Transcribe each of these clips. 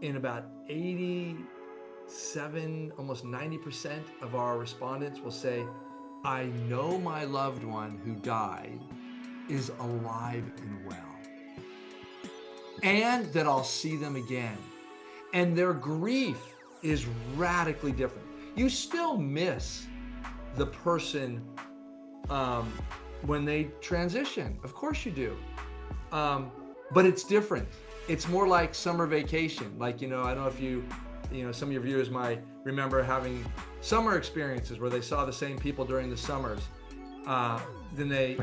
in about 87, almost 90% of our respondents will say, I know my loved one who died is alive and well, and that I'll see them again. And their grief is radically different. You still miss the person when they transition. Of course you do. But it's different. It's more like summer vacation. Like, I don't know if some of your viewers might remember having summer experiences where they saw the same people during the summers. Then they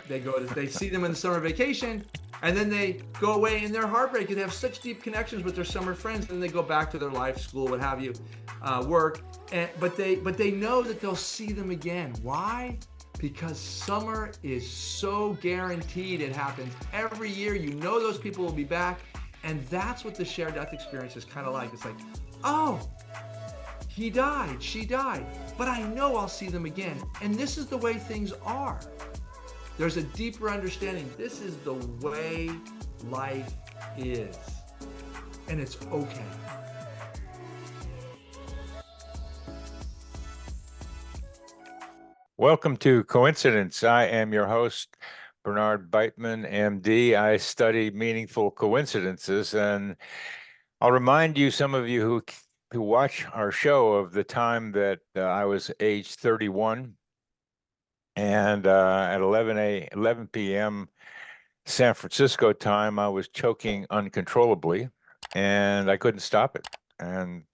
see them in the summer vacation, and then they go away and they're heartbreaking. They have such deep connections with their summer friends, and then they go back to their life, school, what have you, work. But they know that they'll see them again. Why? Because summer is so guaranteed. It happens every year. You know those people will be back. And that's what the shared death experience is kind of like. It's like, oh, he died, she died, but I know I'll see them again. And this is the way things are. There's a deeper understanding. This is the way life is. And it's okay. Welcome to Coincidence. I am your host, Bernard Beitman, MD. I study meaningful coincidences, and I'll remind you, some of you who watch our show, of the time that I was age 31, and at 11 p.m. San Francisco time, I was choking uncontrollably, and I couldn't stop it. And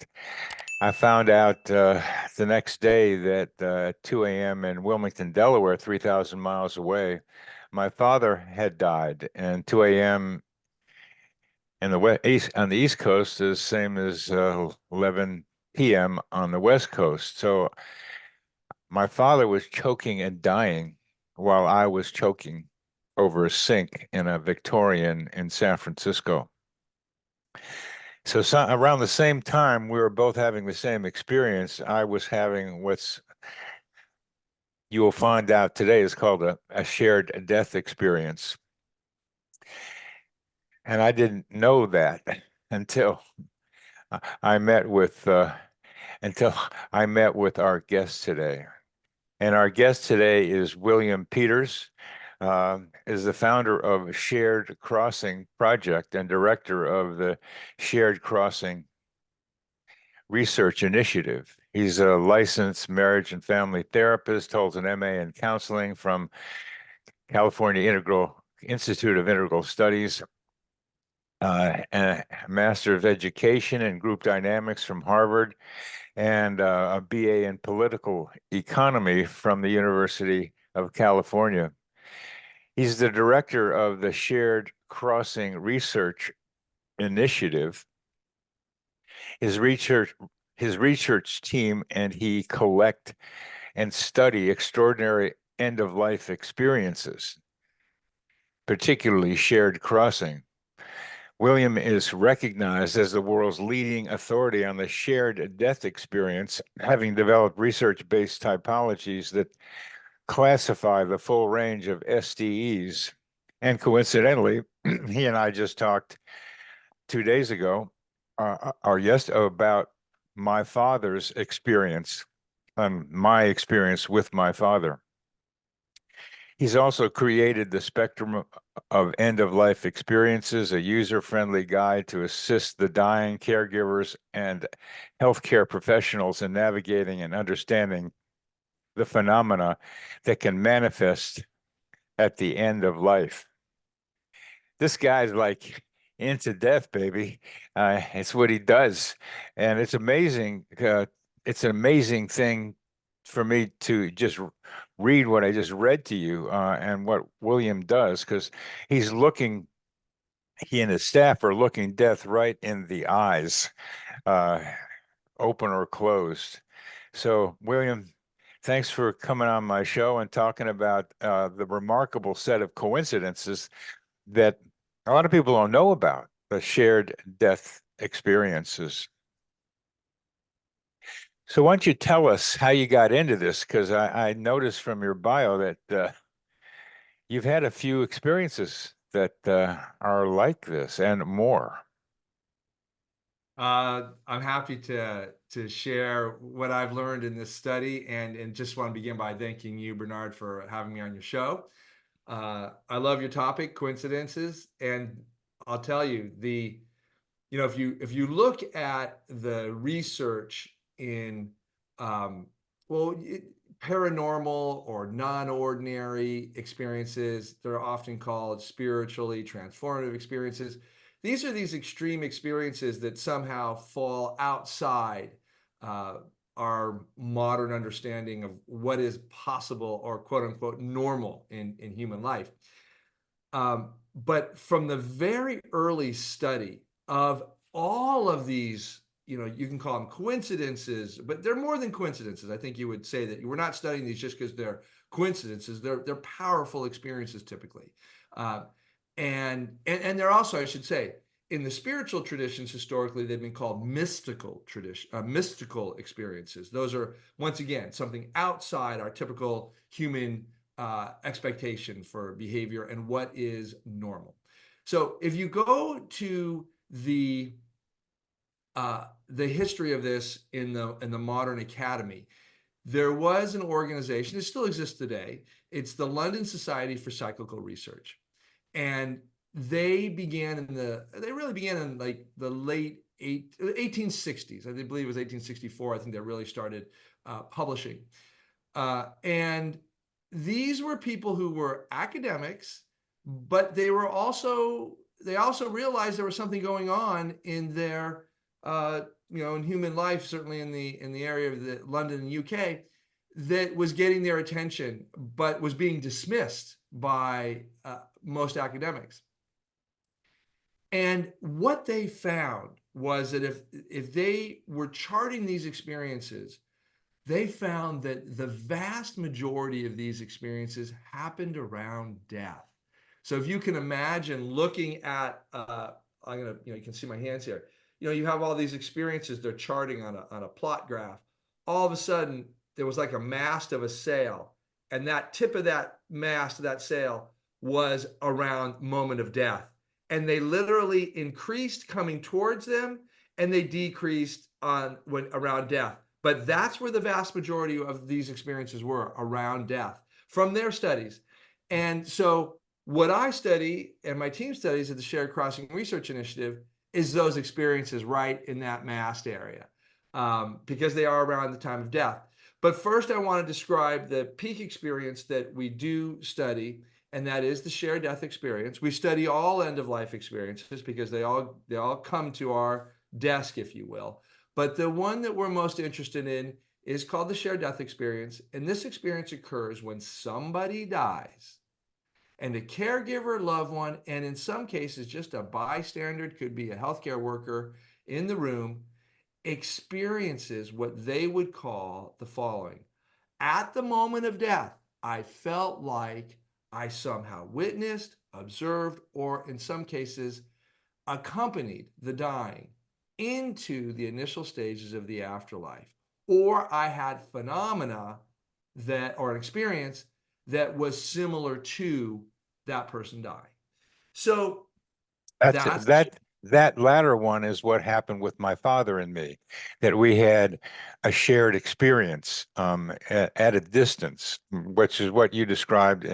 I found out the next day that at 2 a.m. in Wilmington, Delaware, 3,000 miles away, my father had died. And 2 a.m. in the on the East Coast is same as 11 p.m. on the West Coast. So my father was choking and dying while I was choking over a sink in a Victorian in San Francisco. So around the same time, we were both having the same experience. I was having what's you will find out today is called a shared death experience. And I didn't know that until I met with until I met with our guest today. And our guest today is William Peters, is the founder of Shared Crossing Project and director of the Shared Crossing Research Initiative. He's a licensed marriage and family therapist, holds an MA in counseling from California Institute of Integral Studies, and a Master of Education in Group Dynamics from Harvard, and a BA in Political Economy from the University of California. He's the director of the Shared Crossing Research Initiative. His research team and he collect and study extraordinary end-of-life experiences, particularly shared crossing. William is recognized as the world's leading authority on the shared death experience, having developed research-based typologies that classify the full range of SDEs. And coincidentally, he and I just talked 2 days ago, about my father's experience, my experience with my father. He's also created the Spectrum of End-of-Life Experiences, a user-friendly guide to assist the dying, caregivers, and healthcare professionals in navigating and understanding the phenomena that can manifest at the end of life. This guy's like into death, baby. It's what he does. And it's amazing. It's an amazing thing for me to just read what I just read to you, and what William does, because he and his staff are looking death right in the eyes, open or closed. So, William, thanks for coming on my show and talking about the remarkable set of coincidences that a lot of people don't know about, the shared death experiences. So why don't you tell us how you got into this? Because I noticed from your bio that you've had a few experiences that are like this and more. I'm happy to share what I've learned in this study, and just want to begin by thanking you, Bernard, for having me on your show. I love your topic, coincidences, and I'll tell you if you look at the research in um, well paranormal or non-ordinary experiences, they're often called spiritually transformative experiences. These are these extreme experiences that somehow fall outside uh, our modern understanding of what is possible or quote unquote normal in human life. But from the very early study of all of these, you can call them coincidences, but they're more than coincidences. I think you would say that we're not studying these just because they're coincidences. They're powerful experiences typically, uh, and they're also, I should say, in the spiritual traditions historically they've been called mystical experiences. Those are once again something outside our typical human expectation for behavior and what is normal. So if you go to the history of this in the modern academy, there was an organization. It still exists today. It's the London Society for Psychical Research, and they really began in like the late 1860s. I believe it was 1864. I think they really started publishing. And these were people who were academics, but they also realized there was something going on in their in human life, certainly in the area of the London and UK, that was getting their attention, but was being dismissed by most academics. And what they found was that if they were charting these experiences, they found that the vast majority of these experiences happened around death. So if you can imagine looking at, I'm gonna, you can see my hands here. You have all these experiences they're charting on a plot graph. All of a sudden, there was like a mast of a sail, and that tip of that mast of that sail was around moment of death, and they literally increased coming towards them, and they decreased on when around death. But that's where the vast majority of these experiences were, around death, from their studies. And so what I study and my team studies at the Shared Crossing Research Initiative is those experiences right in that mast area, because they are around the time of death. But first, I want to describe the peak experience that we do study, and that is the shared death experience. We study all end of life experiences because they all come to our desk, if you will. But the one that we're most interested in is called the shared death experience. And this experience occurs when somebody dies and a caregiver, loved one, and in some cases, just a bystander, could be a healthcare worker in the room, experiences what they would call the following. At the moment of death, I felt like I somehow witnessed, observed, or in some cases, accompanied the dying into the initial stages of the afterlife. Or I had phenomena or an experience that was similar to that person dying. So That's that's that latter one is what happened with my father and me, that we had a shared experience at a distance, which is what you described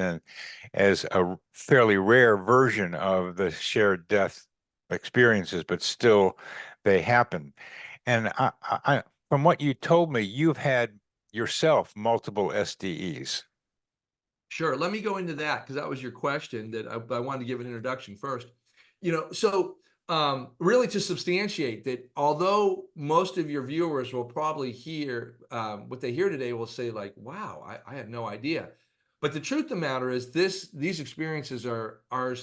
as a fairly rare version of the shared death experiences, but still they happen. And from what you told me, you've had yourself multiple SDEs. sure. Let me go into that because that was your question that I wanted to give an introduction first. So really to substantiate that, although most of your viewers will probably hear what they hear today will say like, wow, I had no idea. But the truth of the matter is these experiences are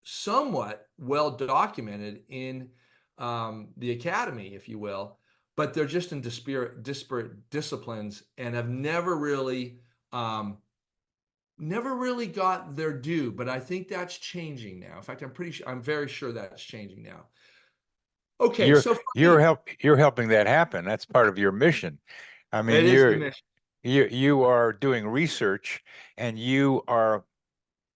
somewhat well documented in the academy, if you will, but they're just in disparate disciplines and have um, never really got their due. But I think that's changing now. In fact, I'm very sure that's changing now. Okay, You're so for me, you're helping that happen. That's part of your mission. I mean, it is the mission. you are doing research and you are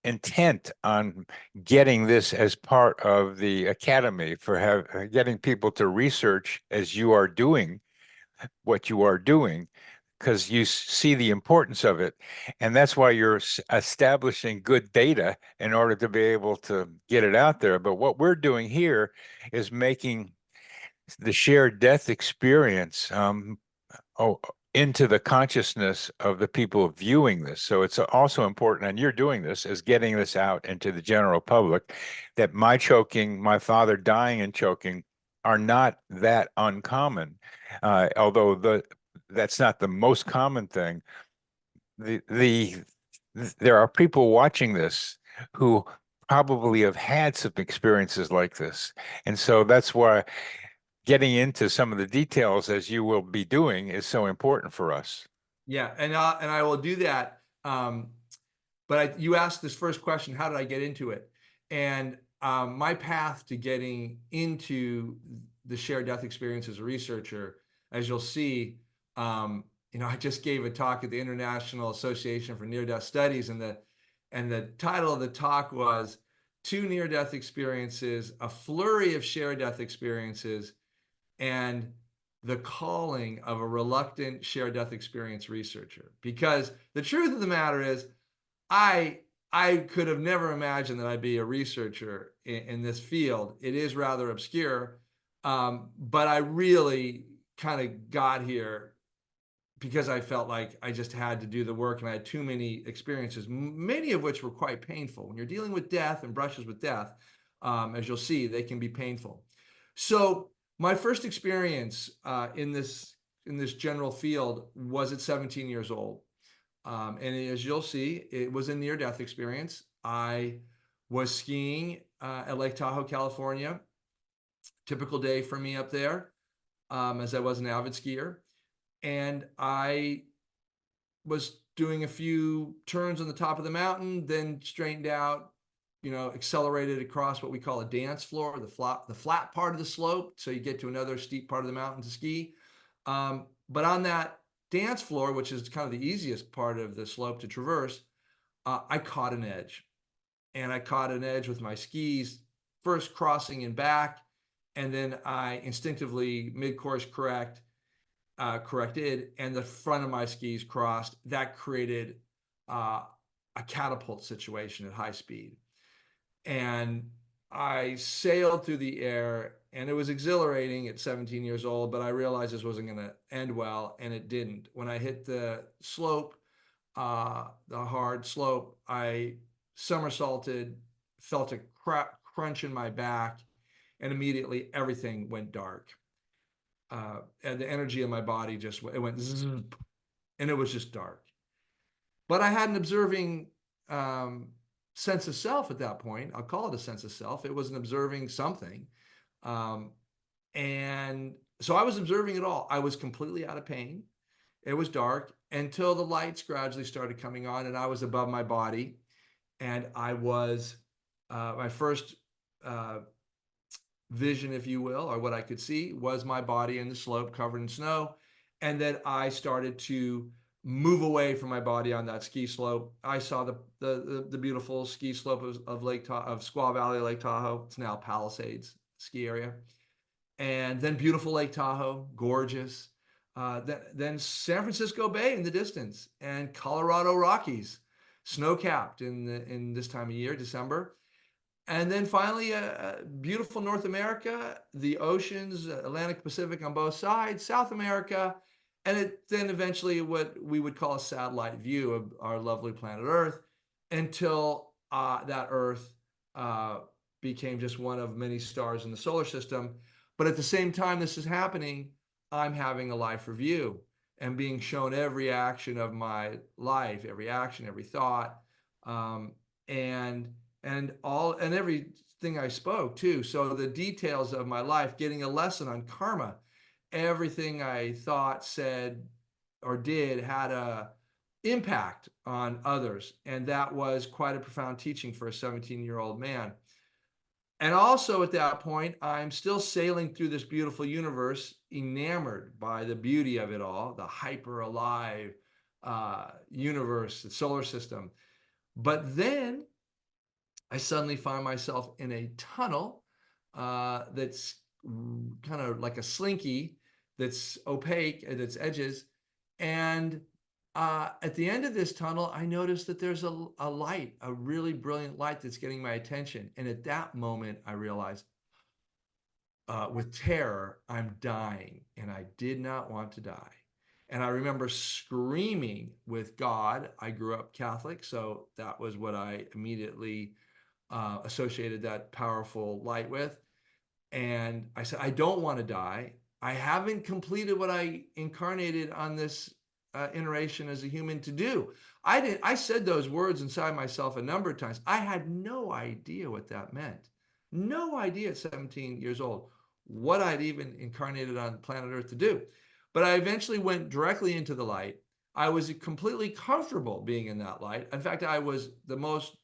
intent on getting this as part of the academy for getting people to research as you are doing what you are doing, because you see the importance of it. And that's why you're establishing good data in order to be able to get it out there. But what we're doing here is making the shared death experience into the consciousness of the people viewing this. So it's also important, and you're doing this, is getting this out into the general public, that my choking, my father dying and choking are not that uncommon. Although that's not the most common thing. There are people watching this who probably have had some experiences like this. And so that's why getting into some of the details, as you will be doing, is so important for us. Yeah, and I will do that. But you asked this first question, how did I get into it? And my path to getting into the shared death experience as a researcher, as you'll see, I just gave a talk at the International Association for Near-Death Studies, and the title of the talk was Two Near-Death Experiences, a Flurry of Shared Death Experiences, and the calling of a reluctant shared death experience researcher. Because the truth of the matter is, I could have never imagined that I'd be a researcher in this field. It is rather obscure, but I really kind of got here because I felt like I just had to do the work, and I had too many experiences, many of which were quite painful. When you're dealing with death and brushes with death, as you'll see, they can be painful. So my first experience in this general field was at 17 years old. And as you'll see, it was a near-death experience. I was skiing at Lake Tahoe, California. Typical day for me up there, as I was an avid skier. And I was doing a few turns on the top of the mountain, then straightened out, accelerated across what we call a dance floor, the flat part of the slope, so you get to another steep part of the mountain to ski. But on that dance floor, which is kind of the easiest part of the slope to traverse, I caught an edge. And I caught an edge with my skis, first crossing and back, and then I instinctively mid-course corrected, and the front of my skis crossed. That created a catapult situation at high speed. And I sailed through the air, and it was exhilarating at 17 years old, but I realized this wasn't going to end well, and it didn't. When I hit the slope, the hard slope, I somersaulted, felt a crunch in my back, and immediately everything went dark. And the energy in my body it went zzz, and it was just dark. But I had an observing sense of self at that point. I'll call it a sense of self. It was an observing something. And so I was observing it all. I was completely out of pain. It was dark until the lights gradually started coming on, and I was above my body. And I was, my first vision, if you will, or what I could see, was my body in the slope covered in snow. And then I started to move away from my body on that ski slope. I saw the beautiful ski slope of Squaw Valley, Lake Tahoe. It's now Palisades ski area. And then beautiful Lake Tahoe, gorgeous. Then San Francisco Bay in the distance, and Colorado Rockies, snow-capped in this time of year, December. And then finally, beautiful North America, the oceans, Atlantic, Pacific on both sides, South America, and then eventually what we would call a satellite view of our lovely planet Earth, until that Earth became just one of many stars in the solar system. But at the same time this is happening, I'm having a life review and being shown every action of my life, every action, every thought, and everything I spoke too. So the details of my life, getting a lesson on karma. Everything I thought, said, or did had a impact on others. And that was quite a profound teaching for a 17-year-old man. And also at that point, I'm still sailing through this beautiful universe, enamored by the beauty of it all, the hyper alive universe, the solar system. But then I suddenly find myself in a tunnel that's kind of like a slinky, that's opaque at its edges. And at the end of this tunnel, I notice that there's a light, a really brilliant light that's getting my attention. And at that moment, I realize with terror, I'm dying, and I did not want to die. And I remember screaming with God. I grew up Catholic, so that was what I immediately associated that powerful light with. And I said, I don't want to die. I haven't completed what I incarnated on this iteration as a human to do. I said those words inside myself a number of times. I had no idea what that meant. No idea at 17 years old what I'd even incarnated on planet Earth to do. But I eventually went directly into the light. I was completely comfortable being in that light. In fact, I was the most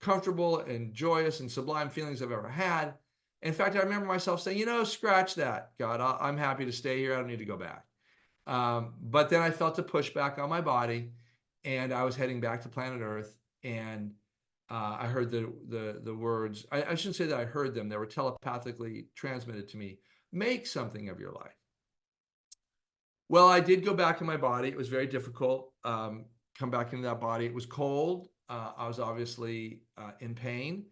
comfortable and joyous and sublime feelings I've ever had. In fact, I remember myself saying, scratch that, God, I'm happy to stay here. I don't need to go back. But then I felt a pushback on my body, and I was heading back to planet Earth, and I heard the words. I shouldn't say that I heard them. They were telepathically transmitted to me. Make something of your life. Well, I did go back in my body. It was very difficult. Come back into that body. It was cold. I was obviously in pain.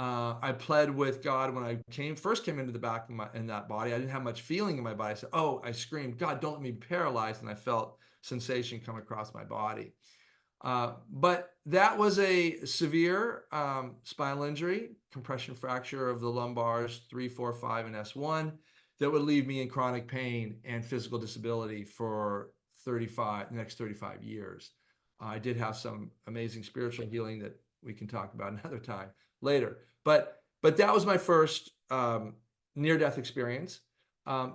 I pled with God when I first came into the back in that body. I didn't have much feeling in my body. I said, I screamed, God, don't let me be paralyzed. And I felt sensation come across my body. But that was a severe spinal injury, compression fracture of the lumbars 3, 4, 5, and S1 that would leave me in chronic pain and physical disability for the next 35 years. I did have some amazing spiritual healing that we can talk about another time later. But that was my first near-death experience.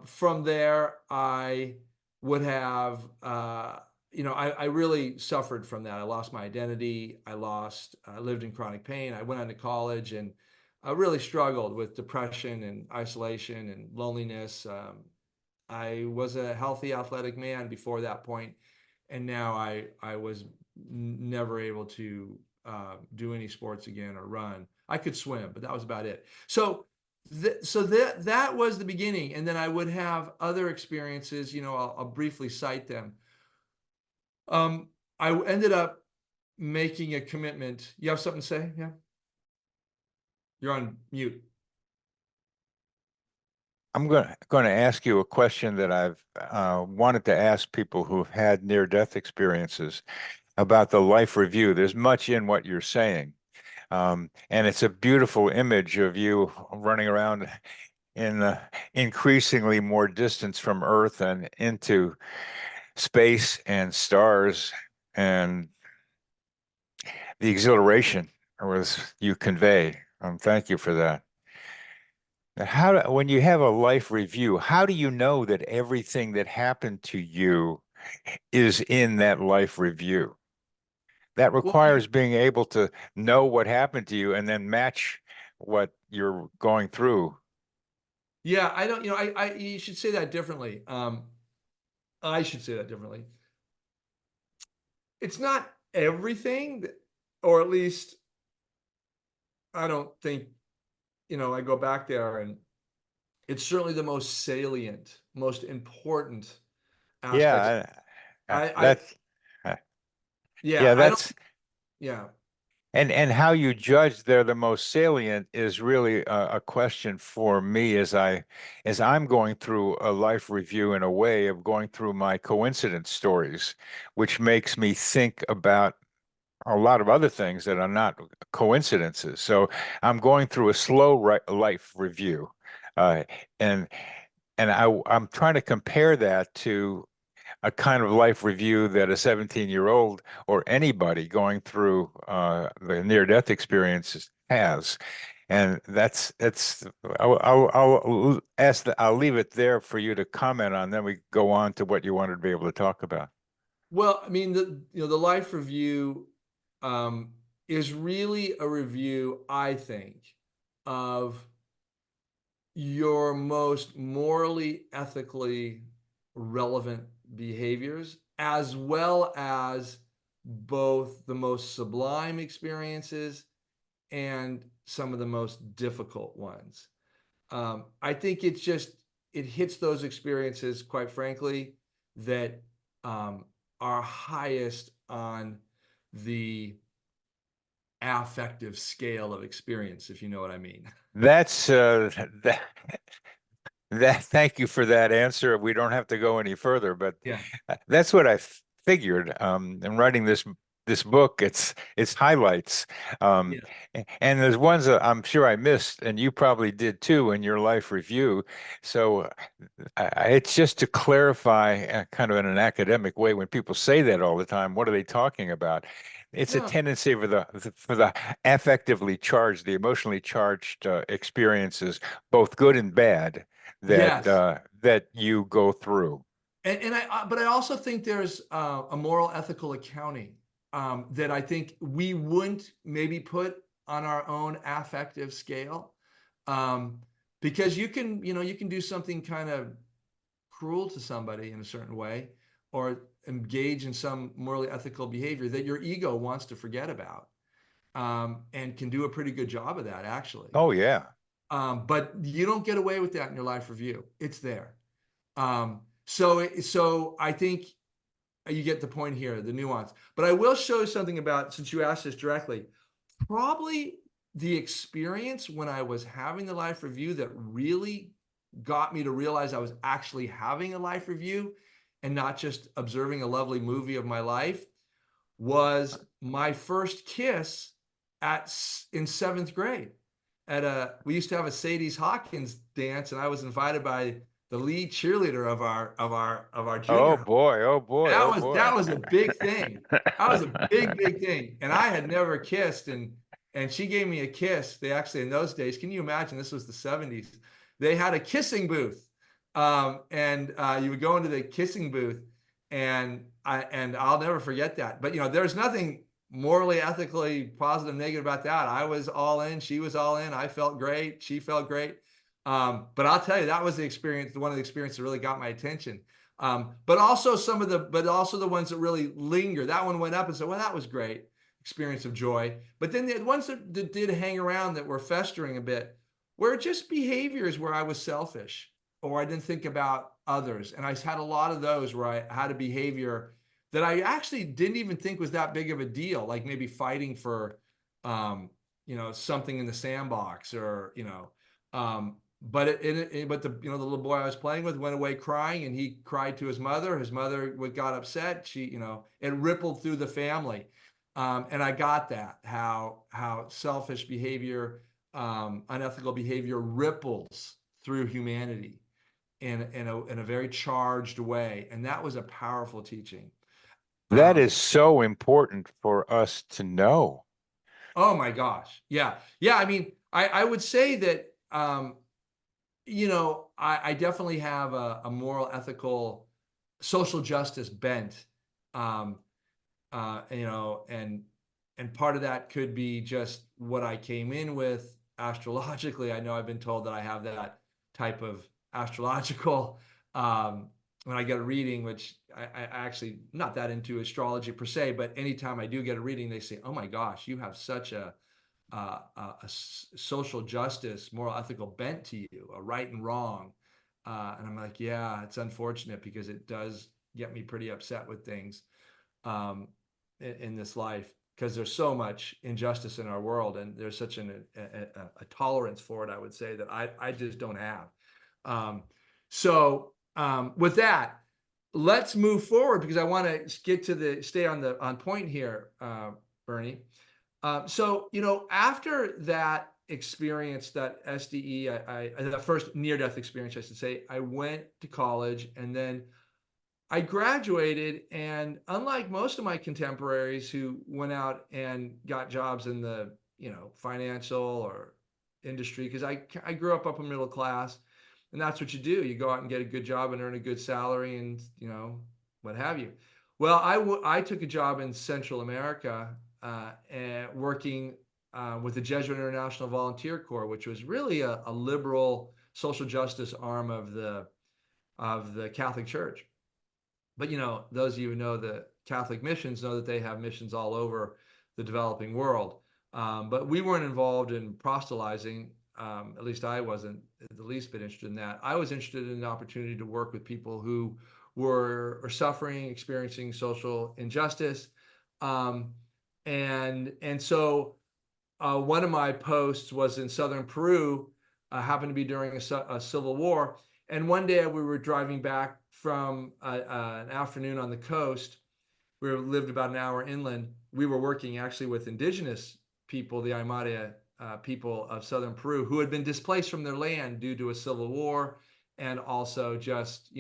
From there, I would have I really suffered from that. I lost my identity. I lived in chronic pain. I went on to college, and I really struggled with depression and isolation and loneliness. I was a healthy, athletic man before that point, and now I was never able to do any sports again or run. I could swim, but that was about it. So that was the beginning, and then I would have other experiences. I'll briefly cite them. I ended up making a commitment. You have something to say? Yeah. You're on mute. I'm going to ask you a question that I've wanted to ask people who've had near-death experiences about the life review. There's much in what you're saying. And it's a beautiful image of you running around in increasingly more distance from Earth and into space and stars, and the exhilaration you convey. Thank you for that. When you have a life review, how do you know that everything that happened to you is in that life review? That Well, requires being able to know what happened to you and then match what you're going through. yeah, I don't. You should say that differently. I should say that differently. It's not everything, or at least I don't think. I go back there, and it's certainly the most salient, most important aspects. Yeah, I that's uh, yeah, yeah, I don't. that's Yeah. and how you judge they're the most salient is really a question for me as I'm going through a life review, in a way of going through my coincidence stories, which makes me think about a lot of other things that are not coincidences. So I'm going through a slow life review, uh, and I'm trying to compare that to a kind of life review that a 17-year-old or anybody going through the near-death experiences has. And I'll leave it there for you to comment on. Then we go on to what you wanted to be able to talk about. Well, I mean, the life review is really a review, I think, of your most morally, ethically relevant behaviors, as well as both the most sublime experiences and some of the most difficult ones. I think it hits those experiences, quite frankly, that are highest on the affective scale of experience, if you know what I mean. That's that thank you for that answer. We don't have to go any further, but Yeah. that's what I figured. In writing this book, it's highlights. Um, Yeah. and there's ones that I'm sure I missed, and you probably did too in your life review. So it's just to clarify, kind of in an academic way, when people say that all the time, what are they talking about? It's a No. tendency for the affectively charged, the emotionally charged experiences, both good and bad, Yes. that you go through. But I also think there's a moral ethical accounting that I think we wouldn't maybe put on our own affective scale, um, because you can do something kind of cruel to somebody in a certain way, or engage in some morally ethical behavior that your ego wants to forget about, and can do a pretty good job of that, actually. Oh yeah. But you don't get away with that in your life review. It's there. So I think you get the point here, the nuance. But I will show you something about, since you asked this directly, probably the experience when I was having the life review that really got me to realize I was actually having a life review and not just observing a lovely movie of my life was my first kiss in seventh grade. We used to have a Sadie's Hawkins dance, and I was invited by the lead cheerleader of our Oh junior. boy, oh boy, That oh was boy. that was a big thing. That was a big thing, and I had never kissed, and she gave me a kiss. They actually, in those days, can you imagine? This was the '70s. They had a kissing booth, and you would go into the kissing booth, and I'll never forget that. But there's nothing morally, ethically positive, negative about that. I was all in. She was all in. I felt great. She felt great. But I'll tell you, that was one of the experiences that really got my attention. But also the ones that really linger. That one went up and said, well, that was great experience of joy. But then the ones that did hang around that were festering a bit were just behaviors where I was selfish or I didn't think about others. And I had a lot of those where I had a behavior that I actually didn't even think was that big of a deal, like maybe fighting for, something in the sandbox, or, but the little boy I was playing with went away crying, and he cried to his mother. His mother got upset. It rippled through the family, and I got that, how selfish behavior, unethical behavior ripples through humanity in a very charged way, and that was a powerful teaching. That Um, is so important for us to know. oh my gosh, yeah, yeah. I mean, I would say that. I definitely have a moral, ethical, social justice bent. Um, and part of that could be just what I came in with astrologically. I know I've been told that I have that type of astrological, when I get a reading, which I actually not that into astrology per se, but anytime I do get a reading, they say, "Oh my gosh, you have such a social justice, moral, ethical bent to you, a right and wrong." And I'm like, yeah, it's unfortunate because it does get me pretty upset with things, in this life, because there's so much injustice in our world, and there's such a tolerance for it, I would say, that I just don't have. With that, let's move forward, because I want to stay on point here, Bernie. After that experience, that SDE, the first near-death experience, I should say, I went to college, and then I graduated. And unlike most of my contemporaries who went out and got jobs in the, financial or industry, because I grew up upper middle class, and that's what you do. You go out and get a good job and earn a good salary, and what have you. Well, I took a job in Central America, and working with the Jesuit International Volunteer Corps, which was really a liberal social justice arm of the Catholic Church. But those of you who know the Catholic missions know that they have missions all over the developing world. But we weren't involved in proselytizing. At least I wasn't the least bit interested in that. I was interested in the opportunity to work with people who were suffering, experiencing social injustice. Um, and so one of my posts was in southern Peru, happened to be during a civil war. And one day we were driving back from an afternoon on the coast. We lived about an hour inland. We were working actually with indigenous people, the Aymara people of southern Peru, who had been displaced from their land due to a civil war, and also just,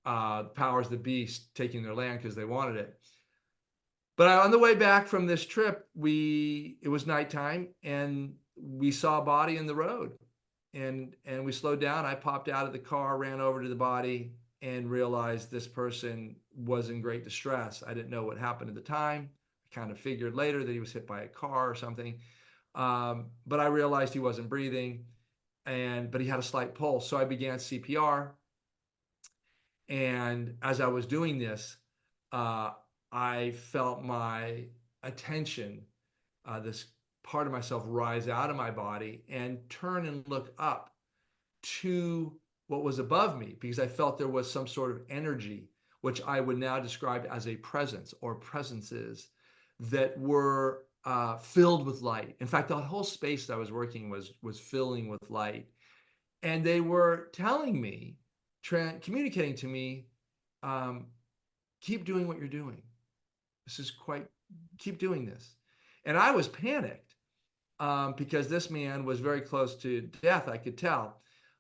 powers of the beast taking their land because they wanted it. But on the way back from this trip, it was nighttime and we saw a body in the road, and we slowed down. I popped out of the car, ran over to the body, and realized this person was in great distress. I didn't know what happened at the time. I kind of figured later that he was hit by a car or something. But I realized he wasn't breathing, but he had a slight pulse. So I began CPR. And as I was doing this, uh, I felt my attention, this part of myself, rise out of my body and turn and look up to what was above me, because I felt there was some sort of energy, which I would now describe as a presence or presences that were filled with light. In fact, the whole space that I was working was filling with light, and they were telling me, communicating to me, um, keep doing what you're doing. This is quite, keep doing this. And I was panicked, because this man was very close to death, I could tell.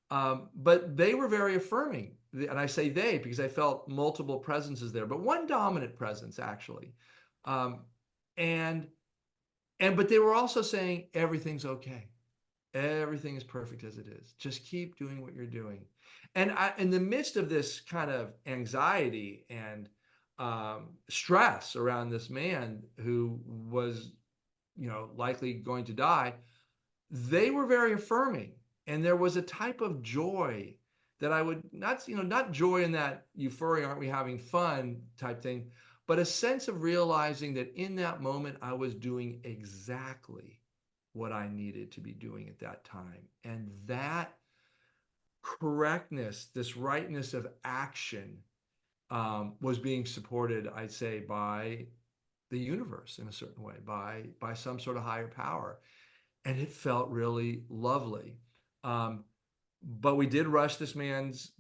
But they were very affirming. And I say they because I felt multiple presences there, but one dominant presence actually. Um, and but they were also saying everything's okay. Everything is perfect as it is. Just keep doing what you're doing. And in the midst of this kind of anxiety and stress around this man who was, likely going to die, they were very affirming. And there was a type of joy that I would not, not joy in that euphoria, aren't we having fun type thing, but a sense of realizing that in that moment I was doing exactly what I needed to be doing at that time. And that correctness, this rightness of action, was being supported, I'd say, by the universe in a certain way, by some sort of higher power. And it felt really lovely. Um, but we did rush this man's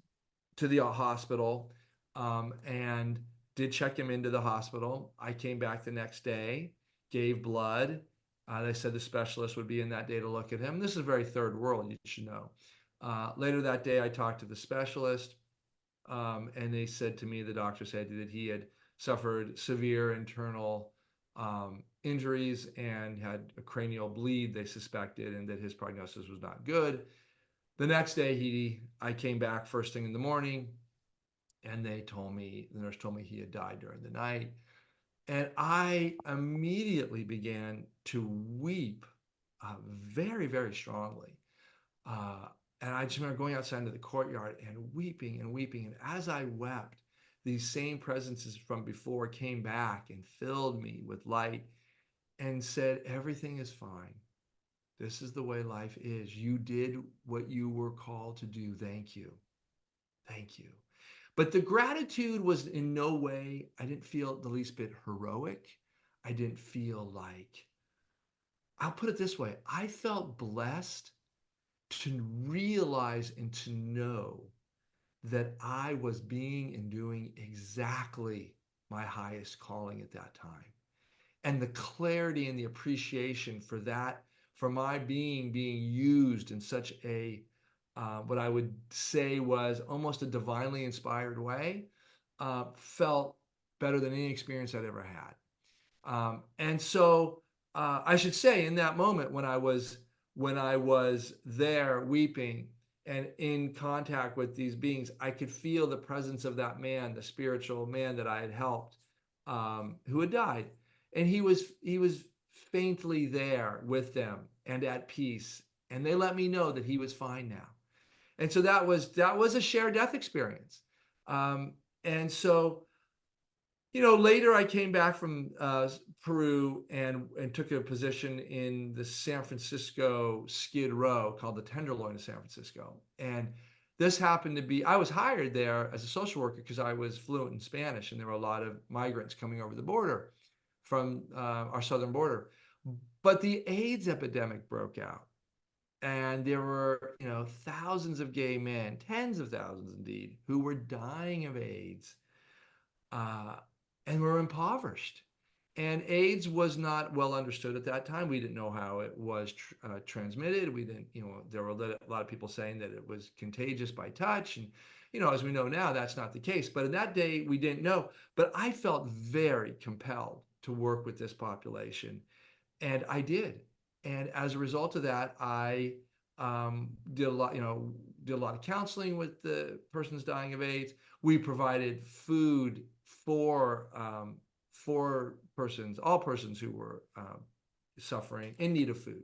to the hospital, and did check him into the hospital. I came back the next day, gave blood. They said the specialist would be in that day to look at him. This is very third world, you should know. Later that day, I talked to the specialist, and they said to me, the doctor said that he had suffered severe internal injuries and had a cranial bleed, they suspected, and that his prognosis was not good. The next day, I came back first thing in the morning, and the nurse told me he had died during the night. And I immediately began to weep, very, very strongly. Uh, and I just remember going outside into the courtyard and weeping and weeping. And as I wept, these same presences from before came back and filled me with light and said, everything is fine. This is the way life is. You did what you were called to do. Thank you. Thank you. But the gratitude was in no way, I didn't feel the least bit heroic. I didn't feel like, I'll put it this way, I felt blessed to realize and to know that I was being and doing exactly my highest calling at that time. And the clarity and the appreciation for that, for my being used in such a what I would say was almost a divinely inspired way, felt better than any experience I'd ever had. And so I should say, in that moment when I was there weeping and in contact with these beings, I could feel the presence of that man, the spiritual man that I had helped, who had died, and he was faintly there with them and at peace, and they let me know that he was fine now. And so that was a shared death experience. And so Later I came back from Peru and took a position in the San Francisco Skid Row called the Tenderloin of San Francisco. And this happened to be, I was hired there as a social worker because I was fluent in Spanish, and there were a lot of migrants coming over the border from our southern border. But the AIDS epidemic broke out, and there were, thousands of gay men, tens of thousands indeed, who were dying of AIDS, uh, and were impoverished. And AIDS was not well understood at that time. We didn't know how it was transmitted. We didn't, there were a lot of people saying that it was contagious by touch. And, as we know now, that's not the case. But in that day, we didn't know. But I felt very compelled to work with this population. And I did. And as a result of that, I did a lot, did a lot of counseling with the persons dying of AIDS. We provided food for persons, all persons who were suffering in need of food.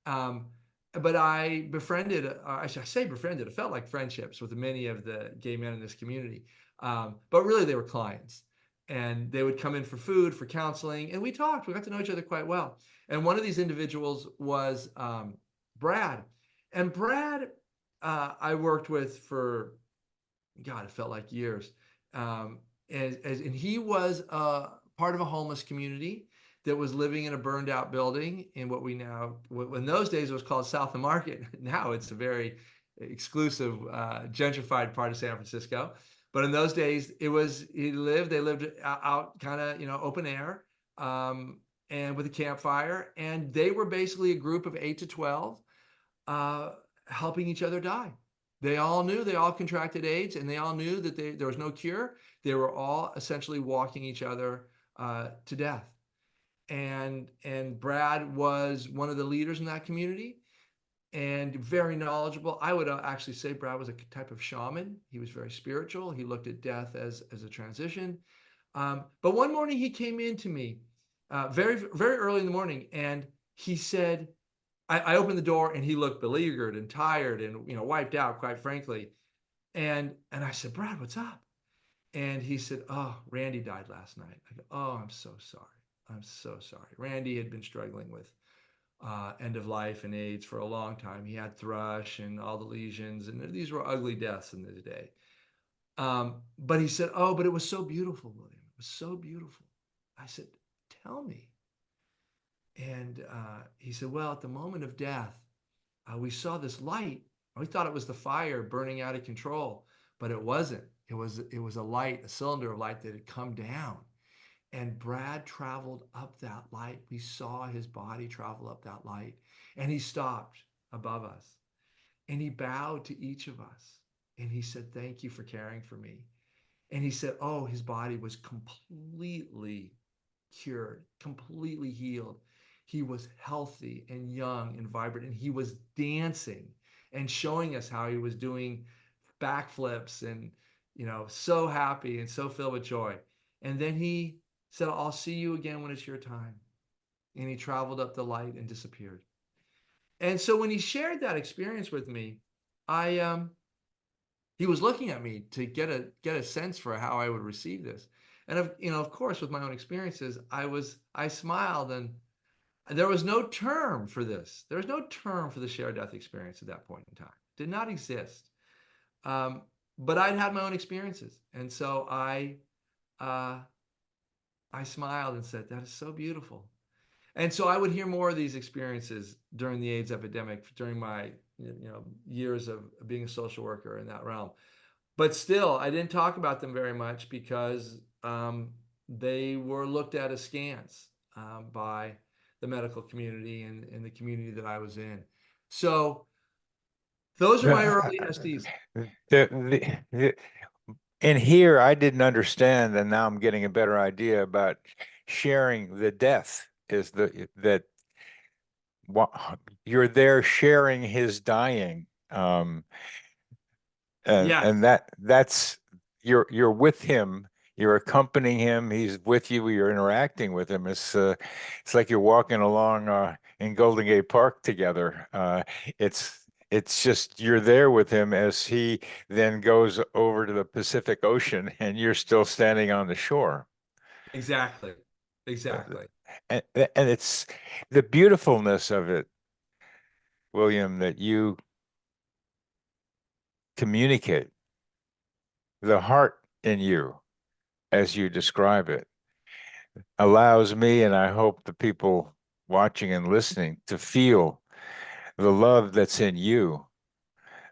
But I befriended, I say befriended, it felt like friendships with many of the gay men in this community. But really they were clients, and they would come in for food, for counseling, and we talked. We got to know each other quite well. And one of these individuals was Brad. And Brad, I worked with for, God, it felt like years. And he was part of a homeless community that was living in a burned out building in what we now, in those days it was called South of Market. Now it's a very exclusive, gentrified part of San Francisco. But in those days, they lived out kind of, open air, and with a campfire. And they were basically a group of 8 to 12, helping each other die. They all knew, they all contracted AIDS, and they all knew that there was no cure. They were all essentially walking each other to death. And Brad was one of the leaders in that community, and very knowledgeable. I would actually say Brad was a type of shaman. He was very spiritual. He looked at death as a transition. But one morning he came in to me very, very early in the morning, and he said, I opened the door, and he looked beleaguered and tired and, wiped out, quite frankly. And I said, Brad, what's up? And he said, oh, Randy died last night. I go, oh, I'm so sorry. I'm so sorry. Randy had been struggling with end of life and AIDS for a long time. He had thrush and all the lesions, and these were ugly deaths in the day. But he said, oh, but it was so beautiful, William. It was so beautiful. I said, tell me. And he said, well, at the moment of death, we saw this light. We thought it was the fire burning out of control, but it wasn't. It was a light, a cylinder of light that had come down. And Brad traveled up that light. We saw his body travel up that light. And he stopped above us. And he bowed to each of us. And he said, thank you for caring for me. And he said, oh, his body was completely cured, completely healed. He was healthy and young and vibrant. And he was dancing and showing us how he was doing backflips and, so happy and so filled with joy. And then he said, I'll see you again when it's your time. And he traveled up the light and disappeared. And so when he shared that experience with me, he was looking at me to get a sense for how I would receive this. And of course, with my own experiences, I smiled, and there was no term for this. There was no term for the shared death experience at that point in time. It did not exist. But I'd had my own experiences. And so I smiled and said, that is so beautiful. And so I would hear more of these experiences during the AIDS epidemic, during my years of being a social worker in that realm. But still, I didn't talk about them very much because they were looked at askance by the medical community and the community that I was in. So those are my early SDs. In here, I didn't understand, and now I'm getting a better idea about sharing the death. Is that you're there sharing his dying, and Yes. that's you're with him, you're accompanying him, he's with you, you're interacting with him. It's like you're walking along in Golden Gate Park together. It's just you're there with him as he then goes over to the Pacific Ocean, and you're still standing on the shore. Exactly. Uh, Exactly. and it's the beautifulness of it, William, that you communicate the heart in you as you describe it allows me, and I hope the people watching and listening, to feel the love that's in you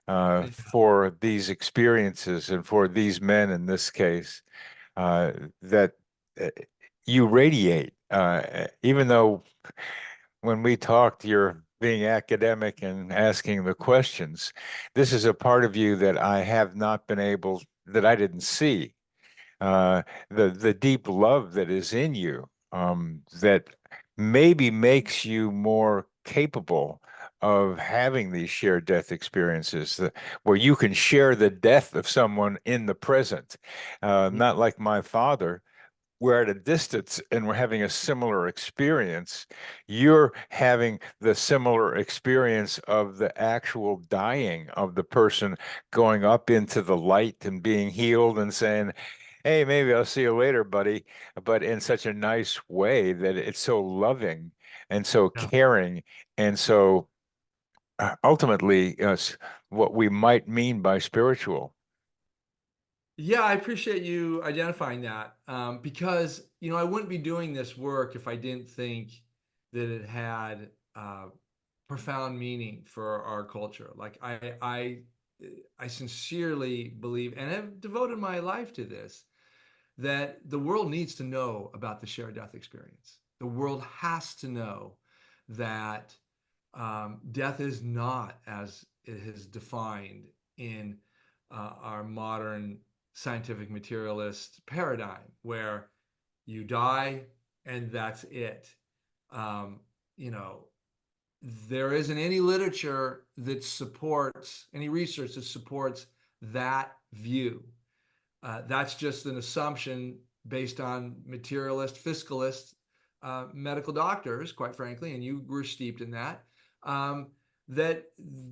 Yeah. for these experiences and for these men in this case, uh, that uh, you radiate. Even though when we talked, you're being academic and asking the questions, this is a part of you that I have not been able, that I didn't see. The deep love that is in you, that maybe makes you more capable of having these shared death experiences where you can share the death of someone in the present. Not like my father, we're at a distance and we're having a similar experience. You're having the similar experience of the actual dying of the person going up into the light and being healed and saying, hey, maybe I'll see you later, buddy, but in such a nice way that it's so loving and so Yeah. caring and so ultimately what we might mean by spiritual. Yeah, I appreciate you identifying that, because I wouldn't be doing this work if I didn't think that it had profound meaning for our culture. Like I sincerely believe, and have devoted my life to this, that the world needs to know about the shared death experience. The world has to know that death is not as it is defined in our modern scientific materialist paradigm, where you die and that's it. Um, you know, there isn't any literature that supports, any research that supports that view. That's just an assumption based on materialist, fiscalist medical doctors, quite frankly, and you were steeped in that. Um, that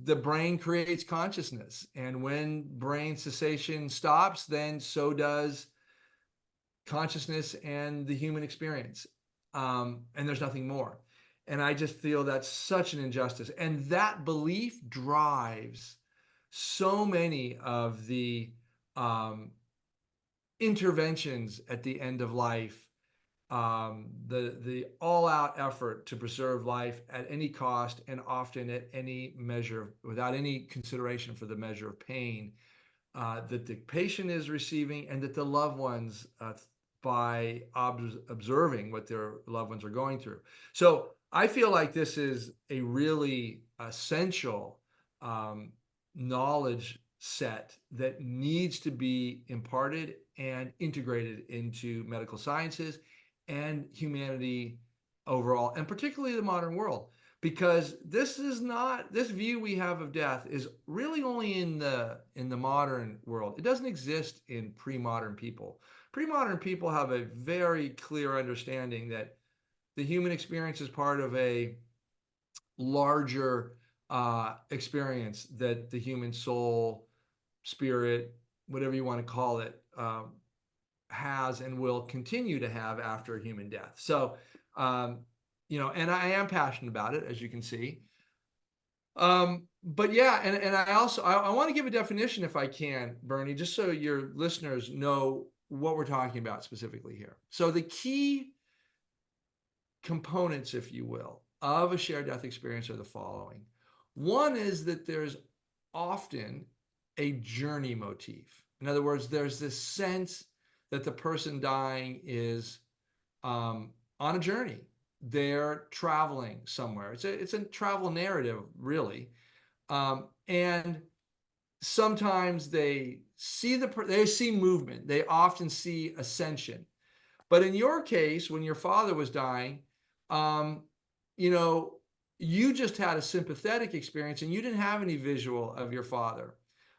the brain creates consciousness, and when brain cessation stops, then so does consciousness and the human experience. And there's nothing more. And I just feel that's such an injustice. And that belief drives so many of the interventions at the end of life, the all-out effort to preserve life at any cost and often at any measure, without any consideration for the measure of pain that the patient is receiving and that the loved ones, by observing what their loved ones are going through. So I feel like this is a really essential um, knowledge set that needs to be imparted and integrated into medical sciences and humanity overall, and particularly the modern world, because this view we have of death is really only in the modern world. It doesn't exist in pre-modern people. Pre-modern people have a very clear understanding that the human experience is part of a larger experience that the human soul, spirit, whatever you want to call it, has and will continue to have after human death. So, and I am passionate about it, as you can see. But yeah, and I also I want to give a definition if I can, Bernie, just so your listeners know what we're talking about specifically here. So the key components, if you will, of a shared death experience are the following. One is that there's often a journey motif. In other words, there's this sense that the person dying is on a journey. They're traveling somewhere. It's a travel narrative, really. And sometimes they see movement. They often see ascension. But in your case, when your father was dying, um, you know, you just had a sympathetic experience and you didn't have any visual of your father.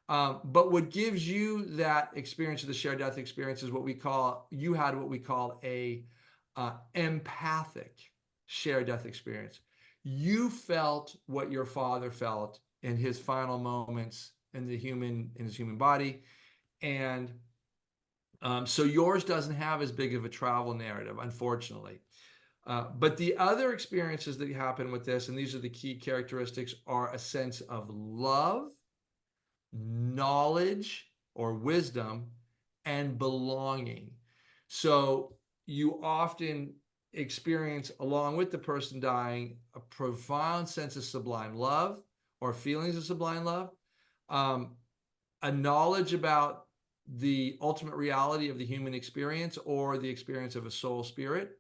But what gives you that experience of the shared death experience is you had what we call a empathic shared death experience. You felt what your father felt in his final moments in his human body, and So yours doesn't have as big of a travel narrative, unfortunately. But the other experiences that happen with this, and these are the key characteristics, are a sense of love, knowledge or wisdom, and belonging. So you often experience, along with the person dying, a profound sense of sublime love or feelings of sublime love, um, a knowledge about the ultimate reality of the human experience or the experience of a soul spirit,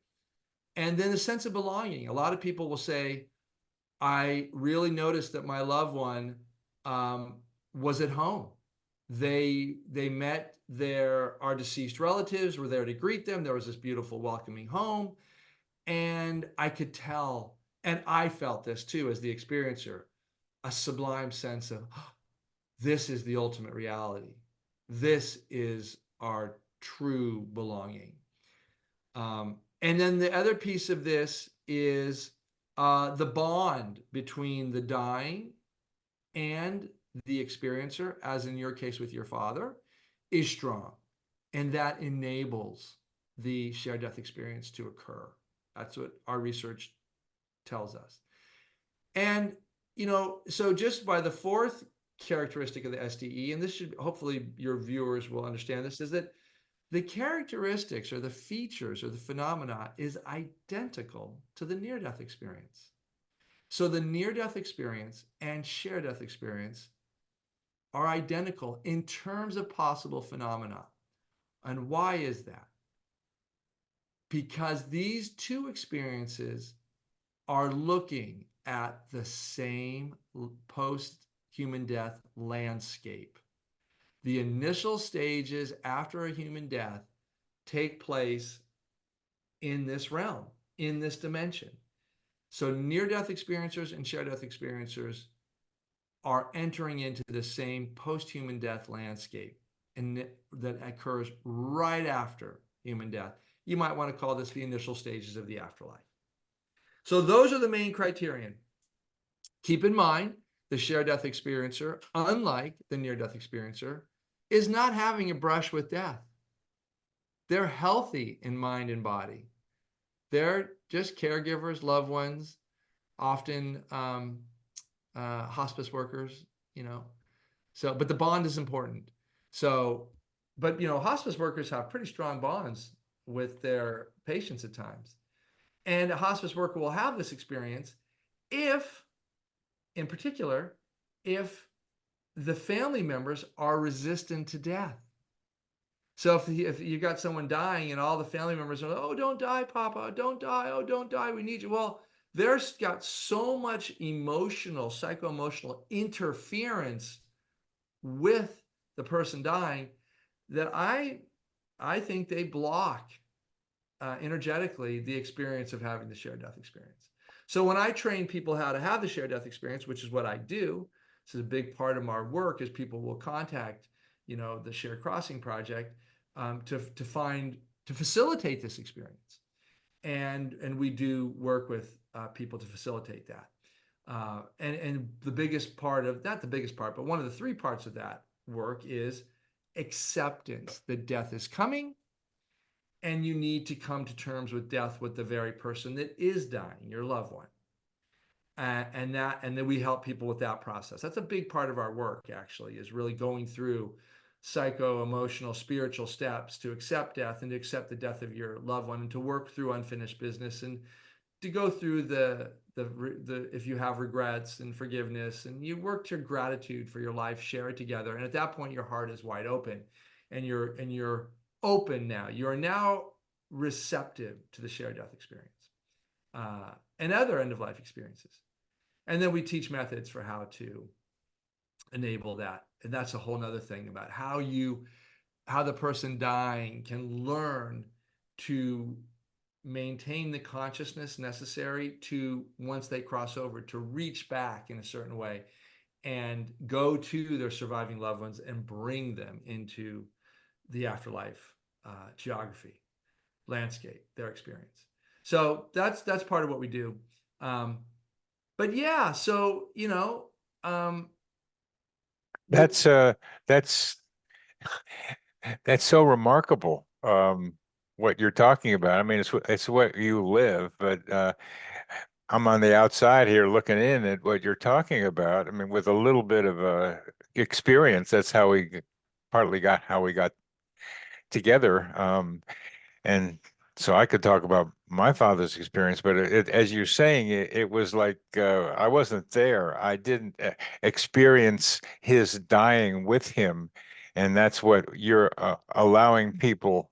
and then a sense of belonging. A lot of people will say, I really noticed that my loved one um, was at home. They met our deceased relatives, were there to greet them. There was this beautiful welcoming home, and I could tell, and I felt this too as the experiencer, a sublime sense of, oh, this is the ultimate reality. This is our true belonging. And then the other piece of this is the bond between the dying and the experiencer, as in your case with your father, is strong. And that enables the shared death experience to occur. That's what our research tells us. And, so just by the fourth characteristic of the SDE, and this should, hopefully your viewers will understand this, is that the characteristics or the features or the phenomena is identical to the near-death experience. So the near-death experience and shared-death experience are identical in terms of possible phenomena. And why is that? Because these two experiences are looking at the same post-human death landscape. The initial stages after a human death take place in this realm, in this dimension. So near-death experiencers and shared-death experiencers are entering into the same post-human death landscape, and that occurs right after human death. You might want to call this the initial stages of the afterlife. So those are the main criterion. Keep in mind, the shared-death experiencer, unlike the near-death experiencer, is not having a brush with death. They're healthy in mind and body. They're just caregivers, loved ones, often hospice workers, So, but the bond is important. So, but hospice workers have pretty strong bonds with their patients at times. And a hospice worker will have this experience if, in particular, if the family members are resistant to death. So if you got someone dying and all the family members are, oh, don't die, Papa, don't die, oh, don't die, we need you. Well, there's got so much emotional, psycho-emotional interference with the person dying that I think they block energetically the experience of having the shared death experience. So when I train people how to have the shared death experience, which is what I do, this is a big part of our work, is people will contact, the Shared Crossing Project to facilitate this experience, and we do work with people to facilitate that. And the biggest part of, not the biggest part, but one of the three parts of that work is acceptance that death is coming, and you need to come to terms with death with the very person that is dying, your loved one. And then we help people with that process. That's a big part of our work, actually, is really going through psycho-emotional, spiritual steps to accept death and to accept the death of your loved one, and to work through unfinished business, and to go through the if you have regrets and forgiveness, and you work to gratitude for your life, share it together. And at that point, your heart is wide open, and you're open now. You are now receptive to the shared death experience and other end-of-life experiences. And then we teach methods for how to enable that. And that's a whole nother thing about how the person dying can learn to maintain the consciousness necessary to, once they cross over, to reach back in a certain way and go to their surviving loved ones and bring them into the afterlife geography, landscape, their experience. So that's part of what we do. But yeah, so That's That's so remarkable. What you're talking about. I mean, it's what you live, but I'm on the outside here looking in at what you're talking about. I mean, with a little bit of experience, that's how partly got how we got together. And so I could talk about my father's experience, but as you're saying, it was like I wasn't there. I didn't experience his dying with him, and that's what you're allowing people,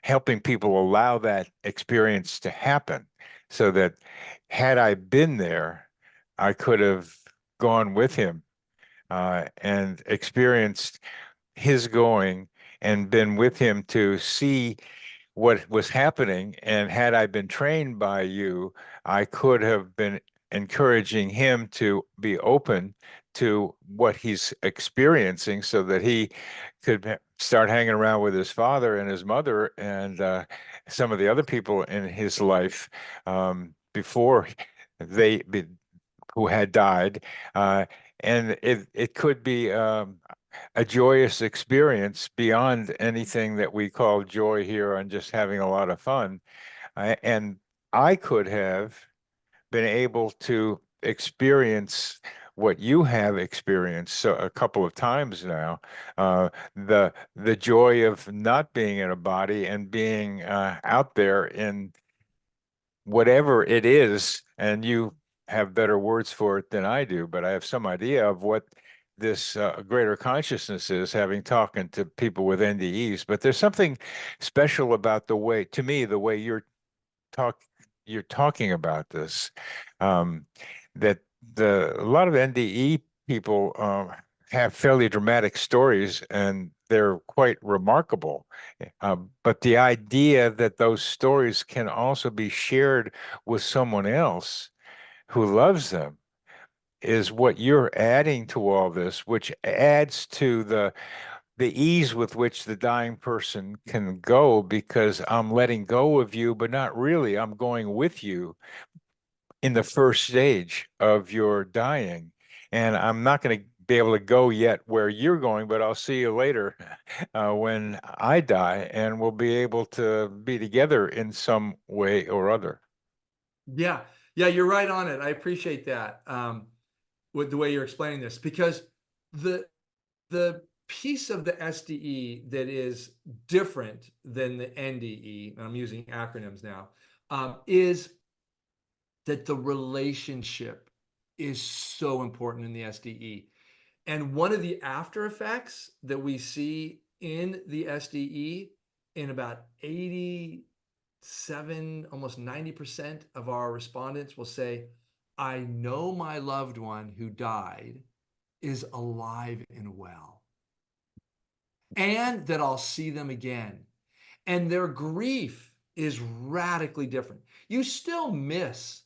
helping people allow that experience to happen, so that had I been there, I could have gone with him and experienced his going and been with him to see what was happening. And had I been trained by you, I could have been encouraging him to be open to what he's experiencing so that he could start hanging around with his father and his mother and some of the other people in his life before they be, who had died. And it could be a joyous experience beyond anything that we call joy here and just having a lot of fun. And I could have been able to experience what you have experienced so a couple of times now, the joy of not being in a body and being out there in whatever it is, and you have better words for it than I do, but I have some idea of what this greater consciousness is, having talking to people with NDEs. But there's something special about the way, to me, the way talk you're talking about this, um, that a lot of NDE people have fairly dramatic stories, and they're quite remarkable. But the idea that those stories can also be shared with someone else who loves them is what you're adding to all this, which adds to the ease with which the dying person can go, because I'm letting go of you, but not really. I'm going with you in the first stage of your dying. And I'm not going to be able to go yet where you're going, but I'll see you later when I die, and we'll be able to be together in some way or other. Yeah, yeah, you're right on it. I appreciate that, with the way you're explaining this, because the the piece of the SDE that is different than the NDE, and I'm using acronyms now, is that the relationship is so important in the SDE. And one of the after effects that we see in the SDE in about 87, almost 90% of our respondents will say, I know my loved one who died is alive and well, and that I'll see them again. And their grief is radically different. You still miss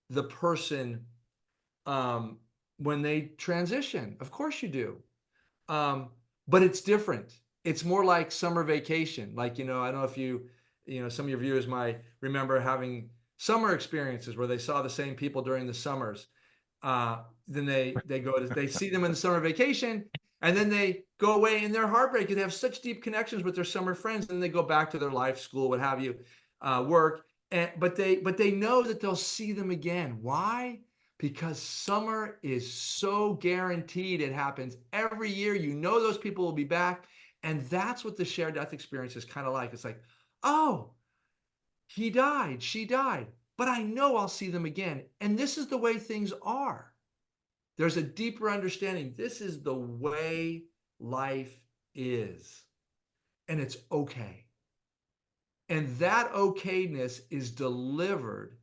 the person um, when they transition. Of course you do. But it's different. It's more like summer vacation. Like, I don't know if some of your viewers might remember having summer experiences where they saw the same people during the summers. Then they see them in the summer vacation, and then they go away and they're heartbreaking. They have such deep connections with their summer friends, and then they go back to their life, school, what have you, work. But they know that they'll see them again. Why? Because summer is so guaranteed. It happens every year. You know those people will be back. And that's what the shared death experience is kind of like. It's like, oh, he died, she died, but I know I'll see them again. And this is the way things are. There's a deeper understanding. This is the way life is. And it's okay. And that okayness is delivered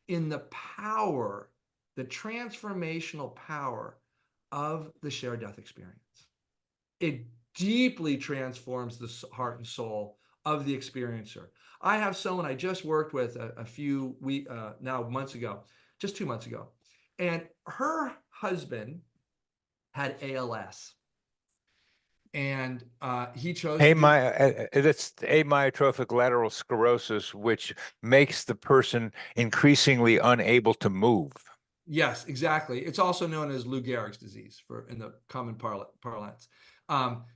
in the power, the transformational power of the shared death experience. It deeply transforms the heart and soul of the experiencer. I have someone I just worked with a few months ago, just 2 months ago, and her husband had ALS, and he chose to do. It's amyotrophic lateral sclerosis, which makes the person increasingly unable to move. Yes, exactly. It's also known as Lou Gehrig's disease in the common parlance.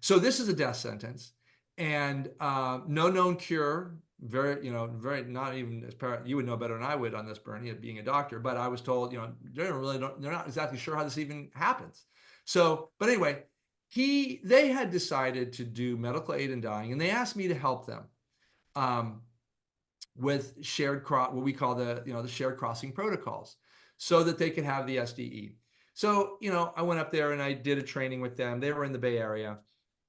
So this is a death sentence, and no known cure. Very, very not even as you would know better than I would on this, Bernie, being a doctor. But I was told, they're not exactly sure how this even happens. So, but anyway, they had decided to do medical aid in dying, and they asked me to help them with what we call the shared crossing protocols, so that they could have the SDE. So, I went up there and I did a training with them. They were in the Bay Area.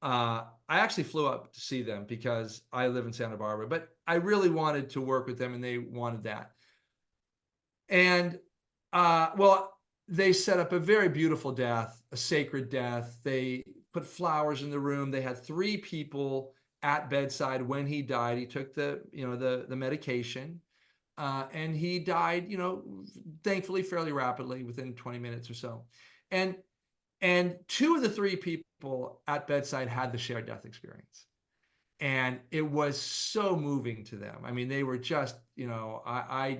I actually flew up to see them because I live in Santa Barbara, but I really wanted to work with them and they wanted that. And well, they set up a very beautiful death, a sacred death. They put flowers in the room. They had 3 people at bedside when he died. He took the medication, and he died, thankfully fairly rapidly within 20 minutes or so. And 2 of the 3 people at bedside had the shared death experience. And it was so moving to them. I mean, they were just, I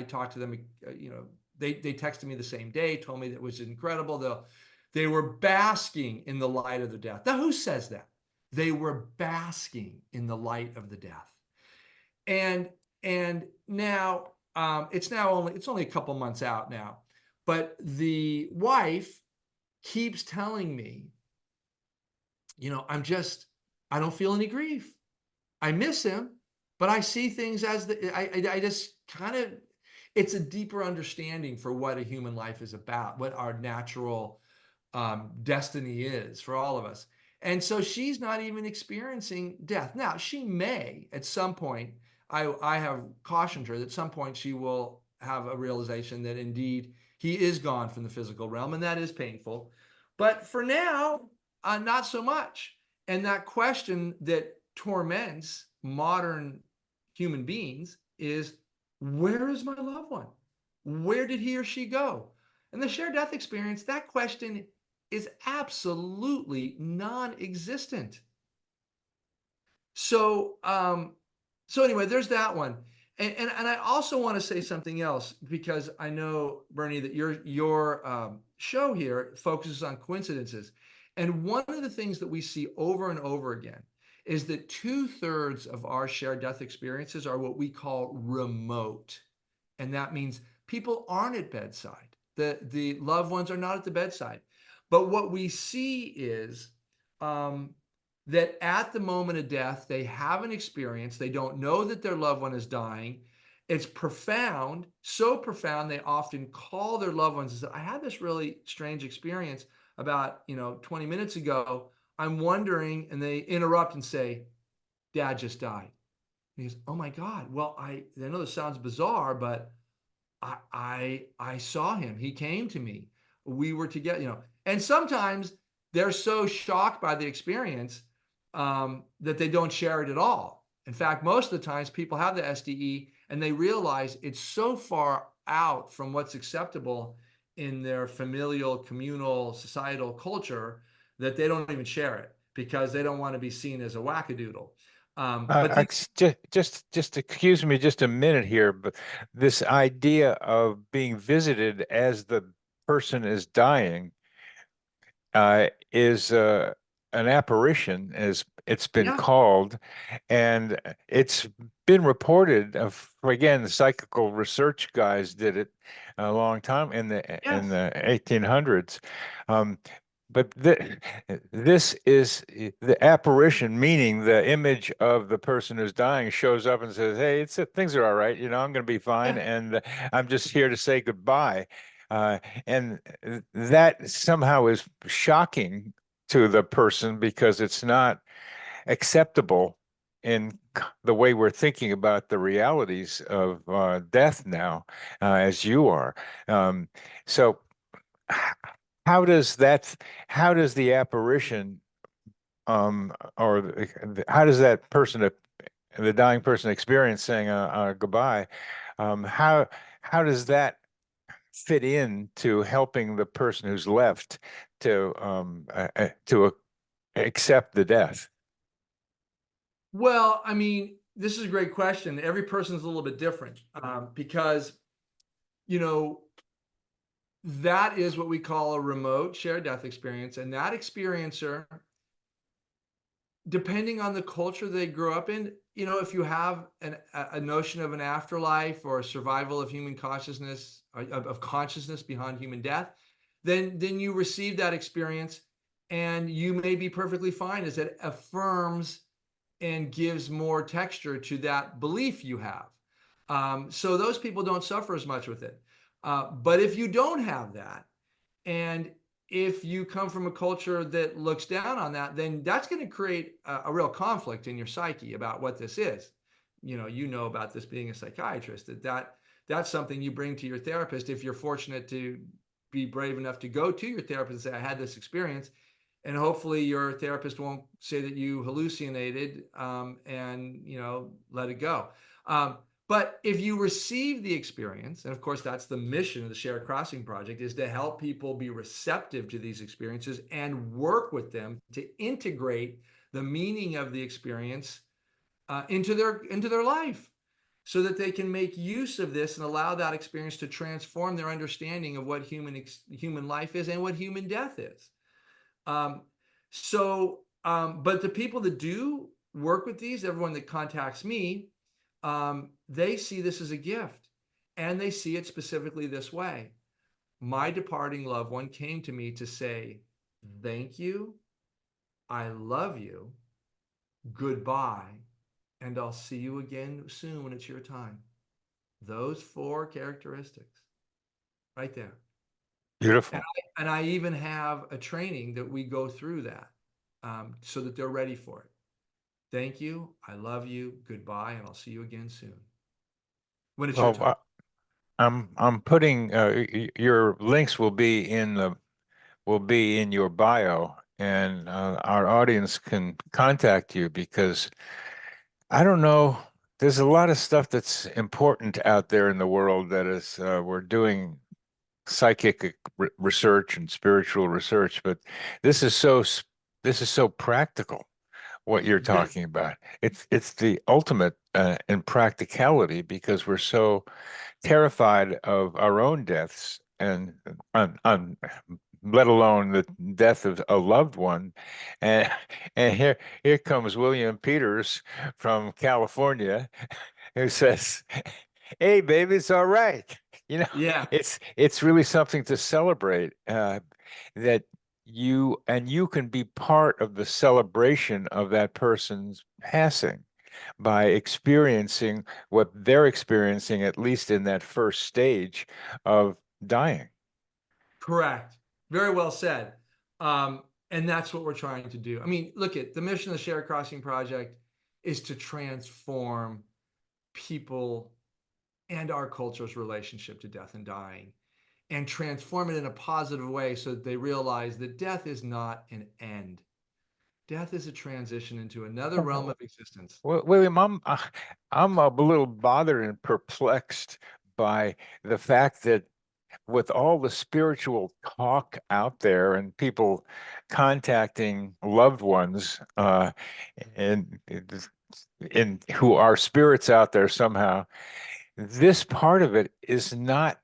talked to them, they texted me the same day, told me that it was incredible. They were basking in the light of the death. Now, who says that? They were basking in the light of the death. And now it's only a couple months out now, but the wife keeps telling me, I don't feel any grief. I miss him, but I see things I just kind of, it's a deeper understanding for what a human life is about, what our natural destiny is for all of us. And so she's not even experiencing death. Now, she may at some point, I have cautioned her that at some point she will have a realization that indeed he is gone from the physical realm, and that is painful. But for now, not so much. And that question that torments modern human beings is, where is my loved one? Where did he or she go? And the shared death experience, that question is absolutely non-existent. So, so anyway, there's that one. And I also want to say something else, because I know, Bernie, that your show here focuses on coincidences. And one of the things that we see over and over again is that 2/3 of our shared death experiences are what we call remote. And that means people aren't at bedside. The loved ones are not at the bedside. But what we see is that at the moment of death, they have an experience. They don't know that their loved one is dying. It's profound, so profound, they often call their loved ones and say, I had this really strange experience about 20 minutes ago. I'm wondering, and they interrupt and say, Dad just died. And he goes, oh my God. Well, I know this sounds bizarre, but I saw him. He came to me. We were together, and sometimes they're so shocked by the experience that they don't share it at all. In fact, most of the times people have the SDE and they realize it's so far out from what's acceptable in their familial, communal, societal culture that they don't even share it because they don't want to be seen as a wackadoodle. But just excuse me just a minute here, but this idea of being visited as the person is dying is an apparition, as it's been yeah, called, and it's been reported of, again, the psychical research guys did it a long time in yes. the 1800s. But this is the apparition, meaning the image of the person who's dying shows up and says, "Hey, things are all right. I'm going to be fine, Yeah. and I'm just here to say goodbye." And that somehow is shocking to the person because it's not acceptable in the way we're thinking about the realities of death now, as you are. So how does the apparition, or how does that person, the dying person, experience saying goodbye? How does that fit into helping the person who's left to accept the death? Well, I mean, this is a great question. Every person is a little bit different because, you know, that is what we call a remote shared death experience. And that experiencer depending on the culture they grew up in, if you have a notion of an afterlife or a survival of human consciousness, of consciousness beyond human death, then you receive that experience, and you may be perfectly fine as it affirms and gives more texture to that belief you have. So those people don't suffer as much with it. But if you don't have that, and if you come from a culture that looks down on that, then that's going to create a real conflict in your psyche about what this is. You know about this being a psychiatrist, that's something you bring to your therapist if you're fortunate to be brave enough to go to your therapist and say, I had this experience. And hopefully your therapist won't say that you hallucinated, and let it go. But if you receive the experience, and of course that's the mission of the Shared Crossing Project, is to help people be receptive to these experiences and work with them to integrate the meaning of the experience into their life, so that they can make use of this and allow that experience to transform their understanding of what human life is and what human death is. Um, but the people that do work with these, everyone that contacts me, they see this as a gift, and they see it specifically this way. My departing loved one came to me to say, thank you, I love you, goodbye, and I'll see you again soon when it's your time. Those four characteristics right there. And Beautiful. I even have a training that we go through that, so that they're ready for it. Thank you. I love you. Goodbye. And I'll see you again soon when it's your Well, time. I'm putting your links will be in your bio, and our audience can contact you because I don't know. There's a lot of stuff that's important out there in the world that is we're doing psychic research and spiritual research, but this is so this is so practical what you're Yeah, talking about. It's the ultimate in practicality because we're so terrified of our own deaths and let alone the death of a loved one. And and here comes William Peters from California who says, "Hey, baby, it's all right." You know, yeah, it's really something to celebrate that you can be part of the celebration of that person's passing by experiencing what they're experiencing, at least in that first stage of dying. correct. Very well said. And that's what we're trying to do. I mean, look at the mission of the Shared Crossing Project is to transform people and our culture's relationship to death and dying, and transform it in a positive way so that they realize that death is not an end. Death is a transition into another realm of existence. Well, William, I'm a little bothered and perplexed by the fact that with all the spiritual talk out there and people contacting loved ones and who are spirits out there somehow, this part of it is not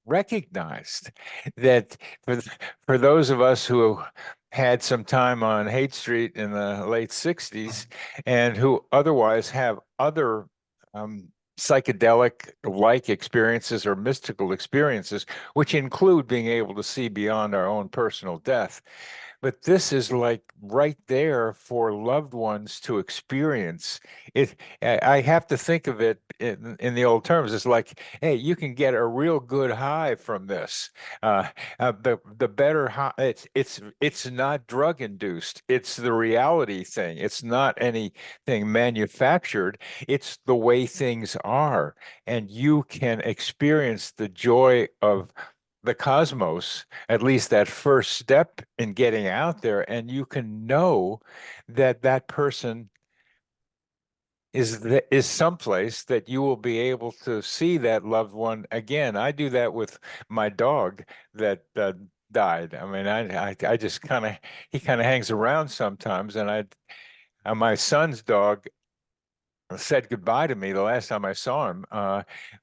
recognized. That for those of us who had some time on Haight Street in the late 60s and who otherwise have other psychedelic like experiences or mystical experiences, which include being able to see beyond our own personal death. But this is like right there for loved ones to experience it. I have to think of it in the old terms. It's like, hey, you can get a real good high from this. The better high. It's not drug induced. It's the reality thing. It's not anything manufactured. It's the way things are, and you can experience the joy of the cosmos, at least that first step in getting out there, and you can know that that person is someplace that you will be able to see that loved one again. I do that with my dog that died. I mean, I just kind of he kind of hangs around sometimes, and my son's dog said goodbye to me the last time I saw him,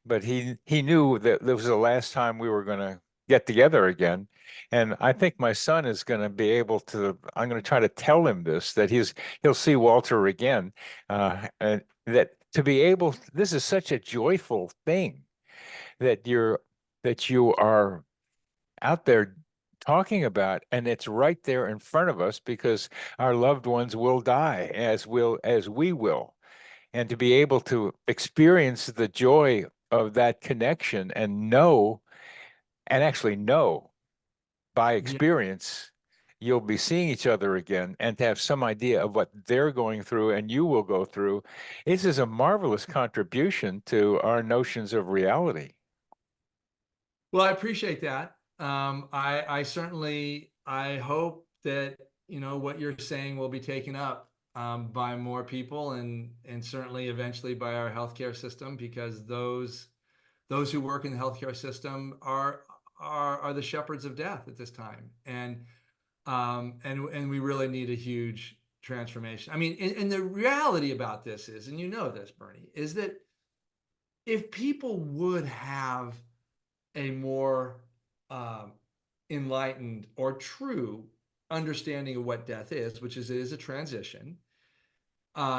but he knew that this was the last time we were going to get together again. And I think my son is going to be able to, I'm going to try to tell him this, that he'll see Walter again. And that to be able, this is such a joyful thing that you are out there talking about, and it's right there in front of us because our loved ones will die as we will. And to be able to experience the joy of that connection and actually know by Yeah. experience you'll be seeing each other again, and to have some idea of what they're going through and you will go through, this is a marvelous contribution to our notions of reality. Well, I appreciate that. I certainly I hope that what you're saying will be taken up by more people, and certainly eventually by our healthcare system, because those who work in the healthcare system are the shepherds of death at this time, and we really need a huge transformation. I mean, and the reality about this is, and you know this, Bernie, is that if people would have a more um, enlightened or true understanding of what death is, which is it is a transition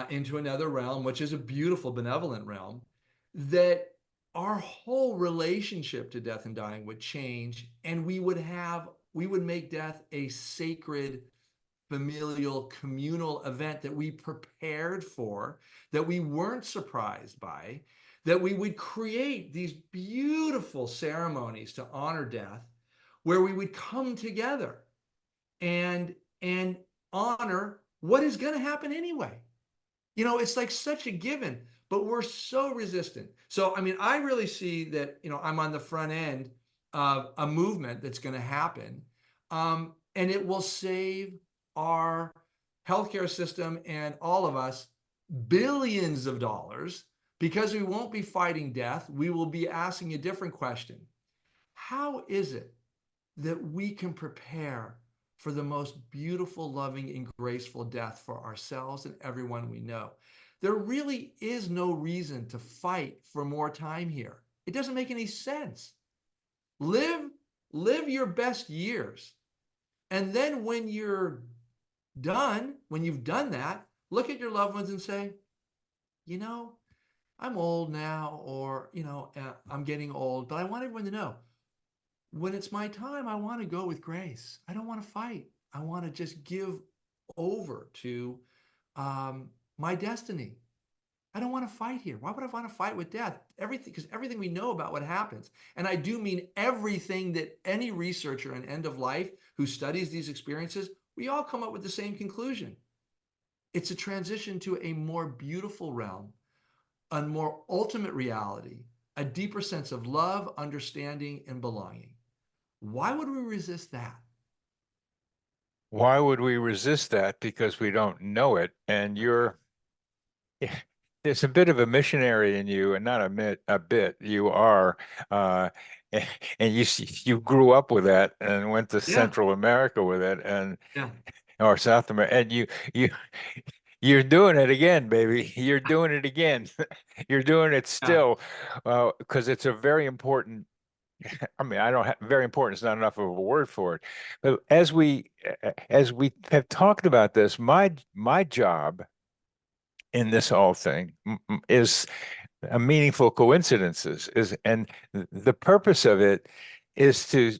into another realm, which is a beautiful, benevolent realm, that our whole relationship to death and dying would change, and we would make death a sacred familial communal event that we prepared for, that we weren't surprised by, that we would create these beautiful ceremonies to honor death, where we would come together and honor what is going to happen anyway. It's like such a given, but we're so resistant. So, I mean, I really see that, I'm on the front end of a movement that's going to happen. And it will save our healthcare system and all of us billions of dollars, because we won't be fighting death. We will be asking a different question. How is it that we can prepare for the most beautiful, loving, and graceful death for ourselves and everyone we know? There really is no reason to fight for more time here. It doesn't make any sense. Live, live your best years. And then when you're done, when you've done that, look at your loved ones and say, you know, I'm old now, or, I'm getting old, but I want everyone to know, when it's my time, I want to go with grace. I don't want to fight. I want to just give over to my destiny. I don't want to fight here. Why would I want to fight with death? Everything, because everything we know about what happens, and I do mean everything that any researcher in end of life who studies these experiences, we all come up with the same conclusion. It's a transition to a more beautiful realm, a more ultimate reality, a deeper sense of love, understanding, and belonging. Why would we resist that? Why would we resist that? Because we don't know it. And there's a bit of a missionary in you, and not a bit. You are, uh, and you grew up with that and went to Yeah, Central America with it, and yeah, or South America, and you you're doing it again, baby. You're doing it again. You're doing it yeah. still, because it's a very important. I mean, I don't have very important is not enough of a word for it. But as we have talked about this, my job in this whole thing is a meaningful coincidences is, and the purpose of it is to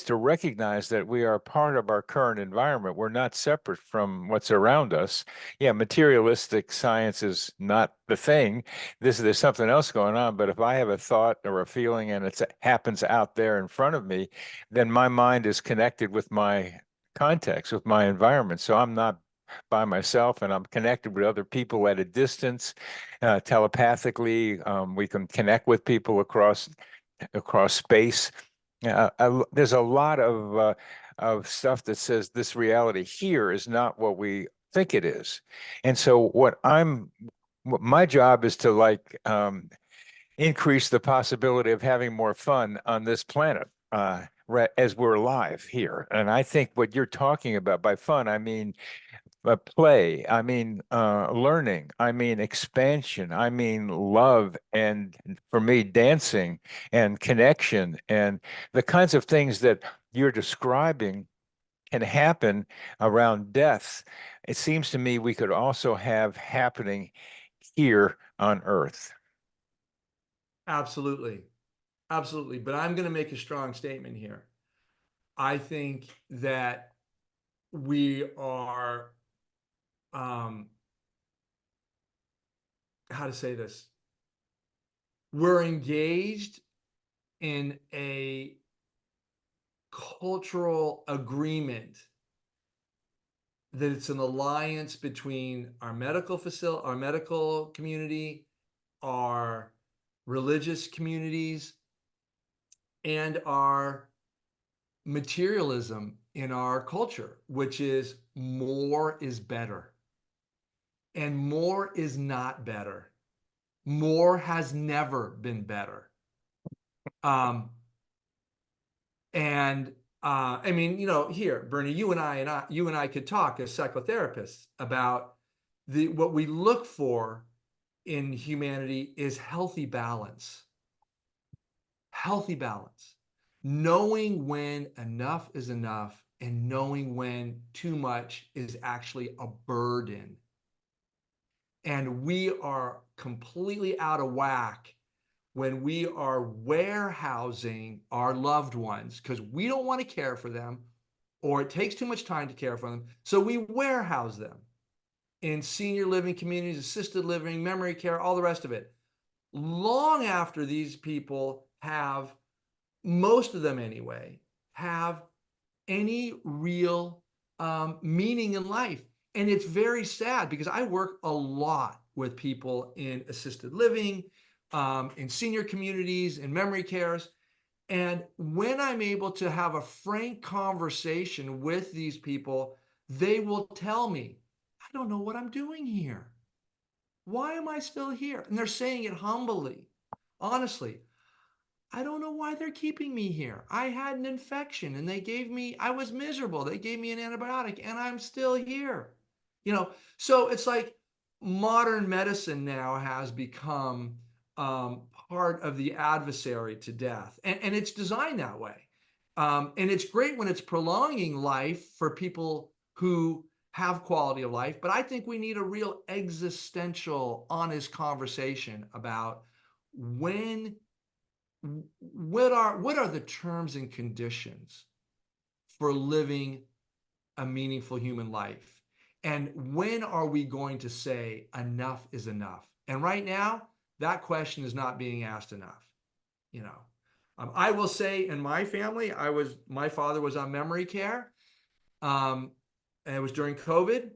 recognize that we are part of our current environment. We're not separate from what's around us. Yeah, materialistic science is not the thing. There's something else going on. But if I have a thought or a feeling and it happens out there in front of me, then my mind is connected with my context, with my environment. So I'm not by myself, and I'm connected with other people at a distance, telepathically. We can connect with people across space. There's a lot of stuff that says this reality here is not what we think it is. And so what my job is to increase the possibility of having more fun on this planet, as we're alive here. And I think what you're talking about by fun, I mean play. I mean, learning. I mean, expansion. I mean, love. And for me, dancing and connection and the kinds of things that you're describing can happen around death. It seems to me we could also have happening here on Earth. Absolutely. Absolutely. But I'm going to make a strong statement here. I think that we are, um, how to say this? We're engaged in a cultural agreement that it's an alliance between our medical community, our religious communities, and our materialism in our culture, which is more is better. And more is not better. More has never been better. Um, and I mean, here, Bernie, you and I could talk as psychotherapists about what we look for in humanity is healthy balance. Healthy balance. Knowing when enough is enough and knowing when too much is actually a burden. And we are completely out of whack when we are warehousing our loved ones because we don't want to care for them or it takes too much time to care for them. So we warehouse them in senior living communities, assisted living, memory care, all the rest of it. Long after these people have, most of them anyway, have any real meaning in life. And it's very sad because I work a lot with people in assisted living, in senior communities, in memory cares. And when I'm able to have a frank conversation with these people, they will tell me, I don't know what I'm doing here. Why am I still here? And they're saying it humbly, honestly. I don't know why they're keeping me here. I had an infection and I was miserable. They gave me an antibiotic and I'm still here. So it's like modern medicine now has become part of the adversary to death. And it's designed that way. And it's great when it's prolonging life for people who have quality of life. But I think we need a real existential, honest conversation about when what are the terms and conditions for living a meaningful human life? And when are we going to say enough is enough? And right now, that question is not being asked enough. You know, I will say in my family, my father was on memory care, and it was during COVID,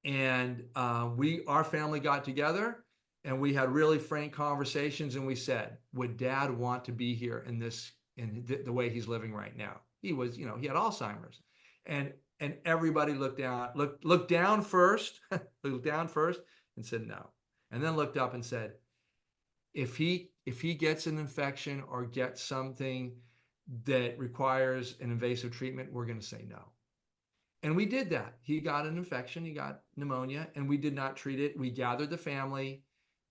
and our family got together and we had really frank conversations and we said, would dad want to be here the way he's living right now? He had Alzheimer's. And everybody looked down first, looked down first and said no. And then looked up and said, if he gets an infection or gets something that requires an invasive treatment, we're going to say no. And we did that. He got an infection, he got pneumonia, and we did not treat it. We gathered the family,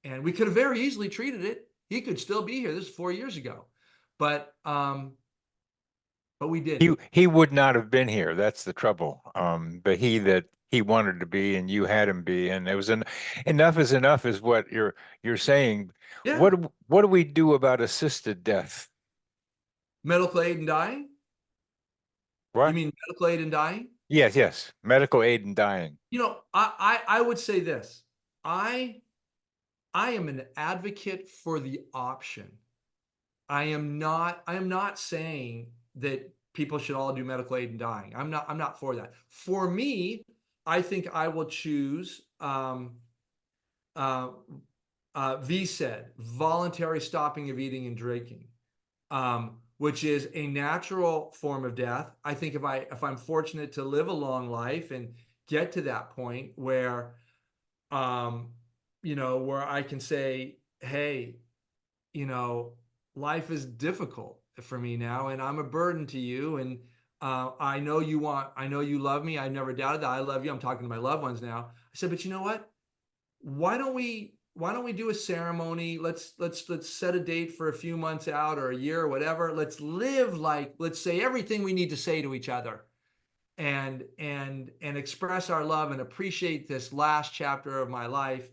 and we could have very easily treated it. He could still be here. This is 4 years ago, but we didn't. He would not have been here. That's the trouble. But he that he wanted to be, and you had him be, and it was enough is enough, is what you're saying. Yeah, What do we do about assisted death? medical aid and dying. You What? mean medical aid and dying? Yes, yes. Medical aid and dying. I would say this. I I am an advocate for the option. I am not saying that people should all do medical aid and dying. I'm not for that. For me, I think I will choose uh, VSED, voluntary stopping of eating and drinking, which is a natural form of death. I think if I'm fortunate to live a long life and get to that point um, where I can say, hey, you know, life is difficult for me now, and I'm a burden to you, and I know you love me. I never doubted that. I love you. I'm talking to my loved ones now. I said, but you know what? Why don't we do a ceremony? Let's set a date for a few months out or a year or whatever. Let's say everything we need to say to each other and express our love and appreciate this last chapter of my life.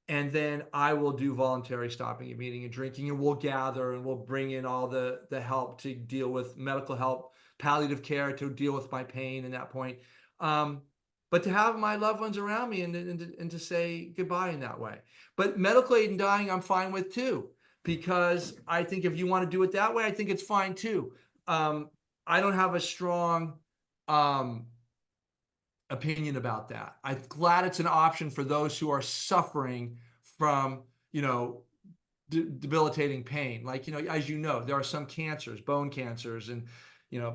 And then I will do voluntary stopping of eating and drinking, and we'll gather and we'll bring in all the help to deal with medical help, palliative care to deal with my pain in that point. Um, but to have my loved ones around me and to say goodbye in that way. But medical aid and dying, I'm fine with too, because I think if you want to do it that way, I think it's fine too. I don't have a strong um, opinion about that. I'm glad it's an option for those who are suffering from, debilitating pain. Like, as you know, there are some cancers, bone cancers, and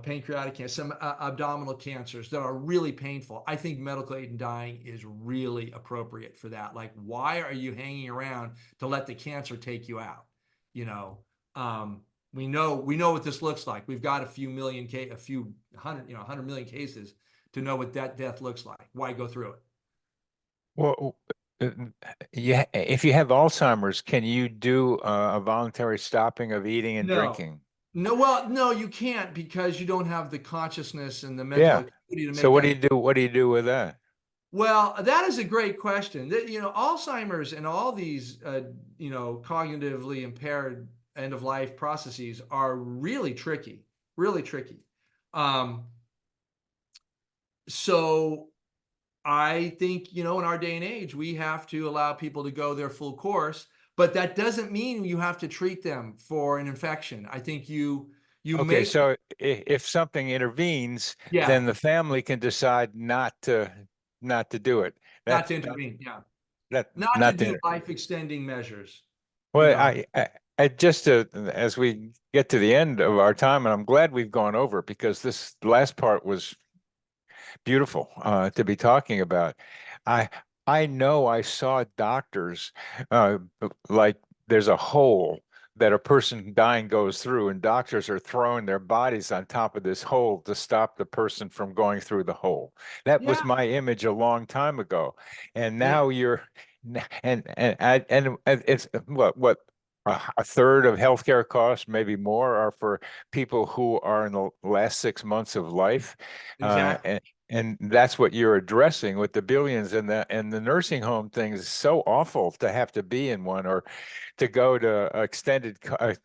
pancreatic cancer, some abdominal cancers that are really painful. I think medical aid and dying is really appropriate for that. Like, why are you hanging around to let the cancer take you out? You know, we know what this looks like. We've got a few hundred, 100 million cases to know what that death looks like. Why go through it? Well, uh, yeah, if you have Alzheimer's, can you do a voluntary stopping of eating and No. drinking? No, well, no, you can't because you don't have the consciousness and the mental Yeah. acuity to So make what do that. you do? What do you do with that? Well, that is a great question. Alzheimer's and all these, cognitively impaired end of life processes are really tricky, really tricky. Um, so I think, in our day and age, we have to allow people to go their full course, but that doesn't mean you have to treat them for an infection. I think you Okay, make, so if something intervenes, yeah, then the family can decide not to do it. not to That intervene. Yeah. that Not to not do to. life extending measures, you Well, know. I just as we get to the end of our time, and I'm glad we've gone over it because this last part was beautiful to be talking about. I I know I saw doctors like there's a hole that a person dying goes through, and doctors are throwing their bodies on top of this hole to stop the person from going through the hole. That was Yeah. my image a long time ago, and Yeah. now you're and it's what a third of healthcare costs, maybe more, are for people who are in the last 6 months of life. Uh, Exactly. and that's what you're addressing with the billions, and the nursing home thing is so awful to have to be in one, or to go to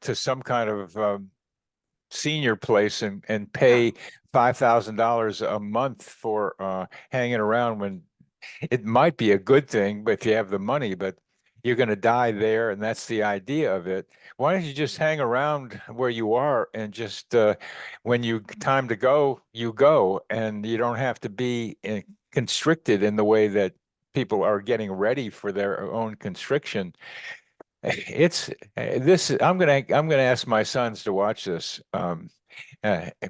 to some kind of senior place and Yeah. pay $5,000 a month for hanging around, when it might be a good thing, but if you have the money, but you're going to die there, and that's the idea of it. Why don't you just hang around where you are, and just when you time to go, you go, and you don't have to be constricted in the way that people are getting ready for their own constriction. It's this. I'm gonna ask my sons to watch this,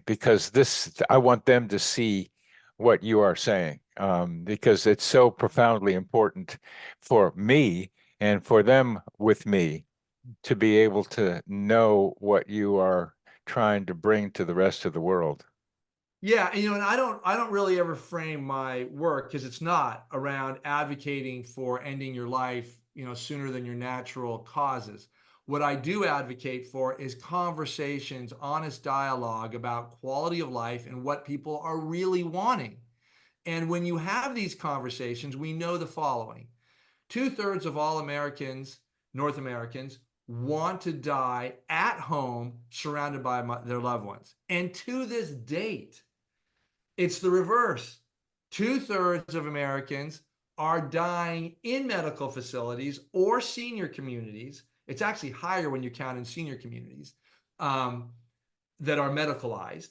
because I want them to see what you are saying, because it's so profoundly important for me and for them with me to be able to know what you are trying to bring to the rest of the world. Yeah, and I don't really ever frame my work because it's not around advocating for ending your life, sooner than your natural causes. What I do advocate for is conversations, honest dialogue about quality of life and what people are really wanting. And when you have these conversations, we know the following: two-thirds of all Americans, North Americans, want to die at home surrounded by their loved ones. And to this date, it's the reverse. Two-thirds of Americans are dying in medical facilities or senior communities. It's actually higher when you count in senior communities um, that are medicalized,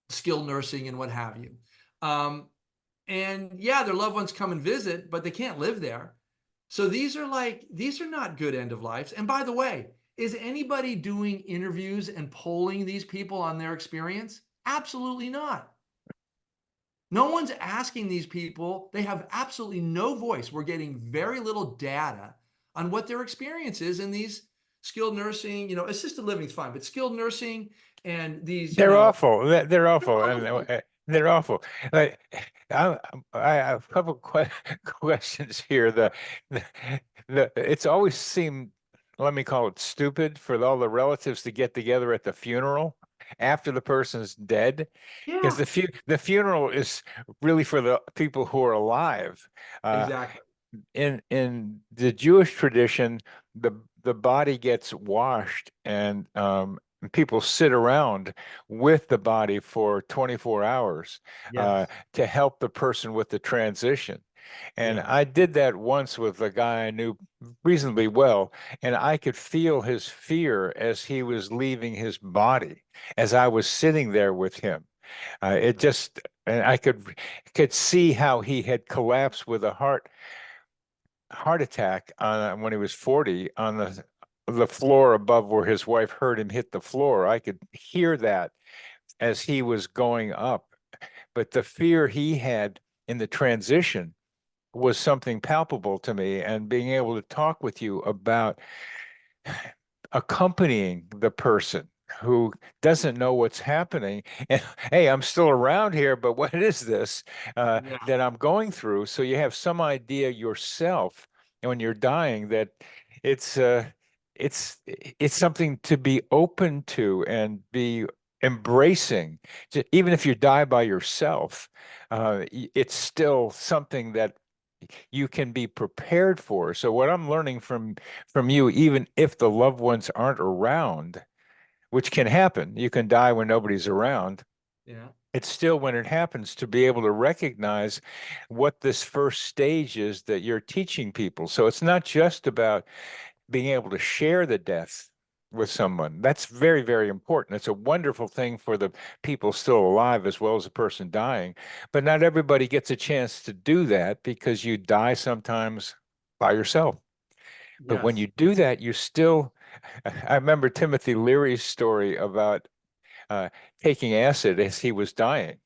skilled nursing, and what have you. Um, and yeah, their loved ones come and visit, but they can't live there. So these are not good end of lives. And by the way, is anybody doing interviews and polling these people on their experience? Absolutely not. No one's asking these people. They have absolutely no voice. We're getting very little data on what their experience is in these skilled nursing, assisted living is fine, but skilled nursing And these, They're awful. They're awful, they're and awful. they're awful. Like, I have a couple questions here. The, it's always seemed, let me call it stupid, for all the relatives to get together at the funeral after the person's dead, because Yeah, the funeral is really for the people who are alive. Uh, exactly. in the Jewish tradition, the the body gets washed, and people sit around with the body for 24 hours Yes. to help the person with the transition. And Yeah. I did that once with a guy I knew reasonably well, and I could feel his fear as he was leaving his body, as I was sitting there with him. It just, and I could see how he had collapsed with a heart attack when he was 40 on the floor above where his wife heard him hit the floor. I could hear that as he was going up. But the fear he had in the transition was something palpable to me, and being able to talk with you about accompanying the person who doesn't know what's happening. And hey, I'm still around here, but what is this Yeah. that I'm going through? So you have some idea yourself when you're dying that it's it's something to be open to and be embracing. Even if you die by yourself, it's still something that you can be prepared for. So what I'm learning from you, even if the loved ones aren't around, which can happen, you can die when nobody's around. Yeah. It's still when it happens to be able to recognize what this first stage is that you're teaching people. So it's not just about being able to share the death with someone. That's very, very important. It's a wonderful thing for the people still alive as well as the person dying. But not everybody gets a chance to do that because you die sometimes by yourself. But when you Yes. do that, you still, I remember Timothy Leary's story about uh, taking acid as he was dying.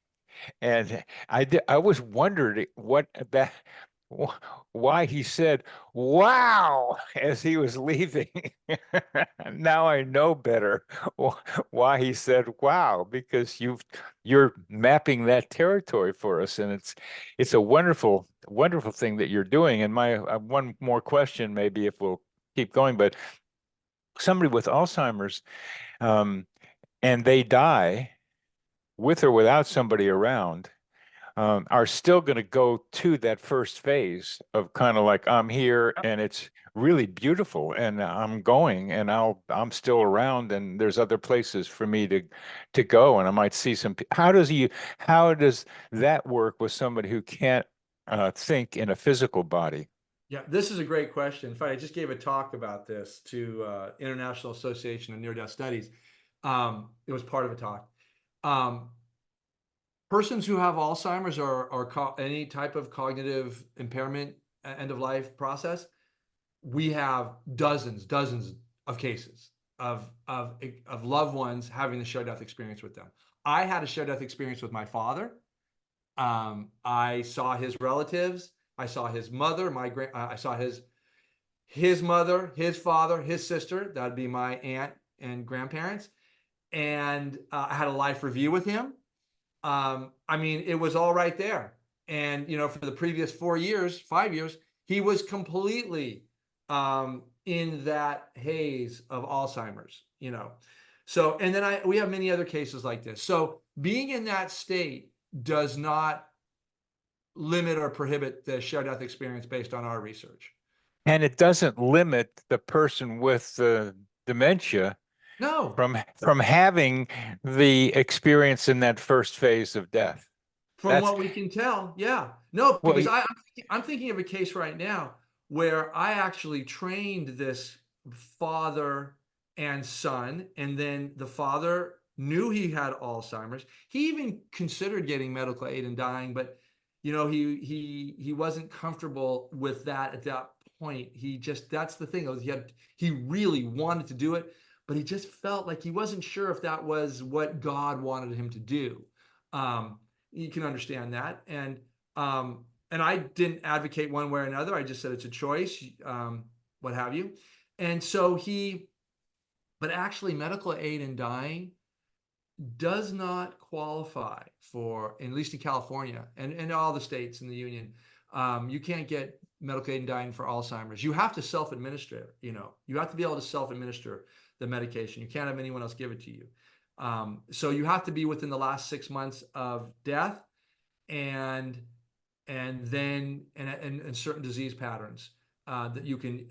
And I was wondering what that why he said wow as he was leaving. Now I know better why he said wow, because you're mapping that territory for us, and it's a wonderful thing that you're doing. And my one more question, maybe, if we'll keep going, but somebody with Alzheimer's, um, and they die with or without somebody around, are still going to go to that first phase of kind of like, I'm here and it's really beautiful and I'm going and I'm still around and there's other places for me to go, and I might see how does that work with somebody who can't think in a physical body? Yeah, this is a great question. In fact, I just gave a talk about this to International Association of Near-Death Studies. It was part of a talk. Um, Persons who have Alzheimer's or any type of cognitive impairment, end of life process, we have dozens of cases of loved ones having the shared death experience with them. I had a shared death experience with my father. I saw his relatives. I saw his mother. I saw his mother, his father, his sister. That'd be my aunt and grandparents. And I had a life review with him. I mean, it was all right there. And for the previous 4 years, 5 years, he was completely in that haze of Alzheimer's. So, and then we have many other cases like this. So being in that state does not limit or prohibit the shared death experience based on our research. And it doesn't limit the person with dementia No, from having the experience in that first phase of death. from That's what we can tell, yeah. No, well, because I'm thinking of a case right now where I actually trained this father and son, and then the father knew he had Alzheimer's. He even considered getting medical aid and dying, but he wasn't comfortable with that at that point. That's the thing. He really wanted to do it, but he just felt like he wasn't sure if that was what God wanted him to do. Um, you can understand that, and I didn't advocate one way or another. I just said it's a choice, what have you. And so but actually medical aid in dying does not qualify for, at least in California and all the states in the union, you can't get medical aid and dying for Alzheimer's. You have to self-administer, you have to be able to self-administer the medication. You can't have anyone else give it to you. So you have to be within the last 6 months of death and then and certain disease patterns that you can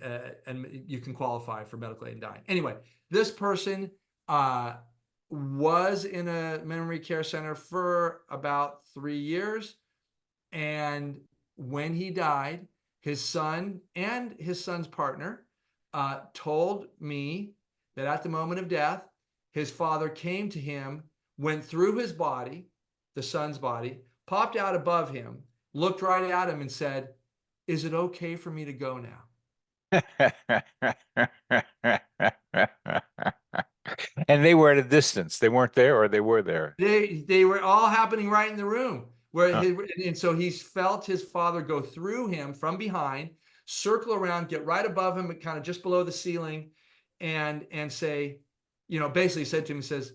and you can qualify for medical aid and dying. Anyway, this person was in a memory care center for about 3 years, and when he died, his son and his son's partner told me that at the moment of death, his father came to him, went through his body, the son's body, popped out above him, looked right at him and said, "Is it okay for me to go now?" And they were at a distance. They weren't there, or they were there. They were all happening right in the room where Huh. and so he's felt his father go through him from behind, circle around, get right above him, kind of just below the ceiling, and say, basically said to him, he says,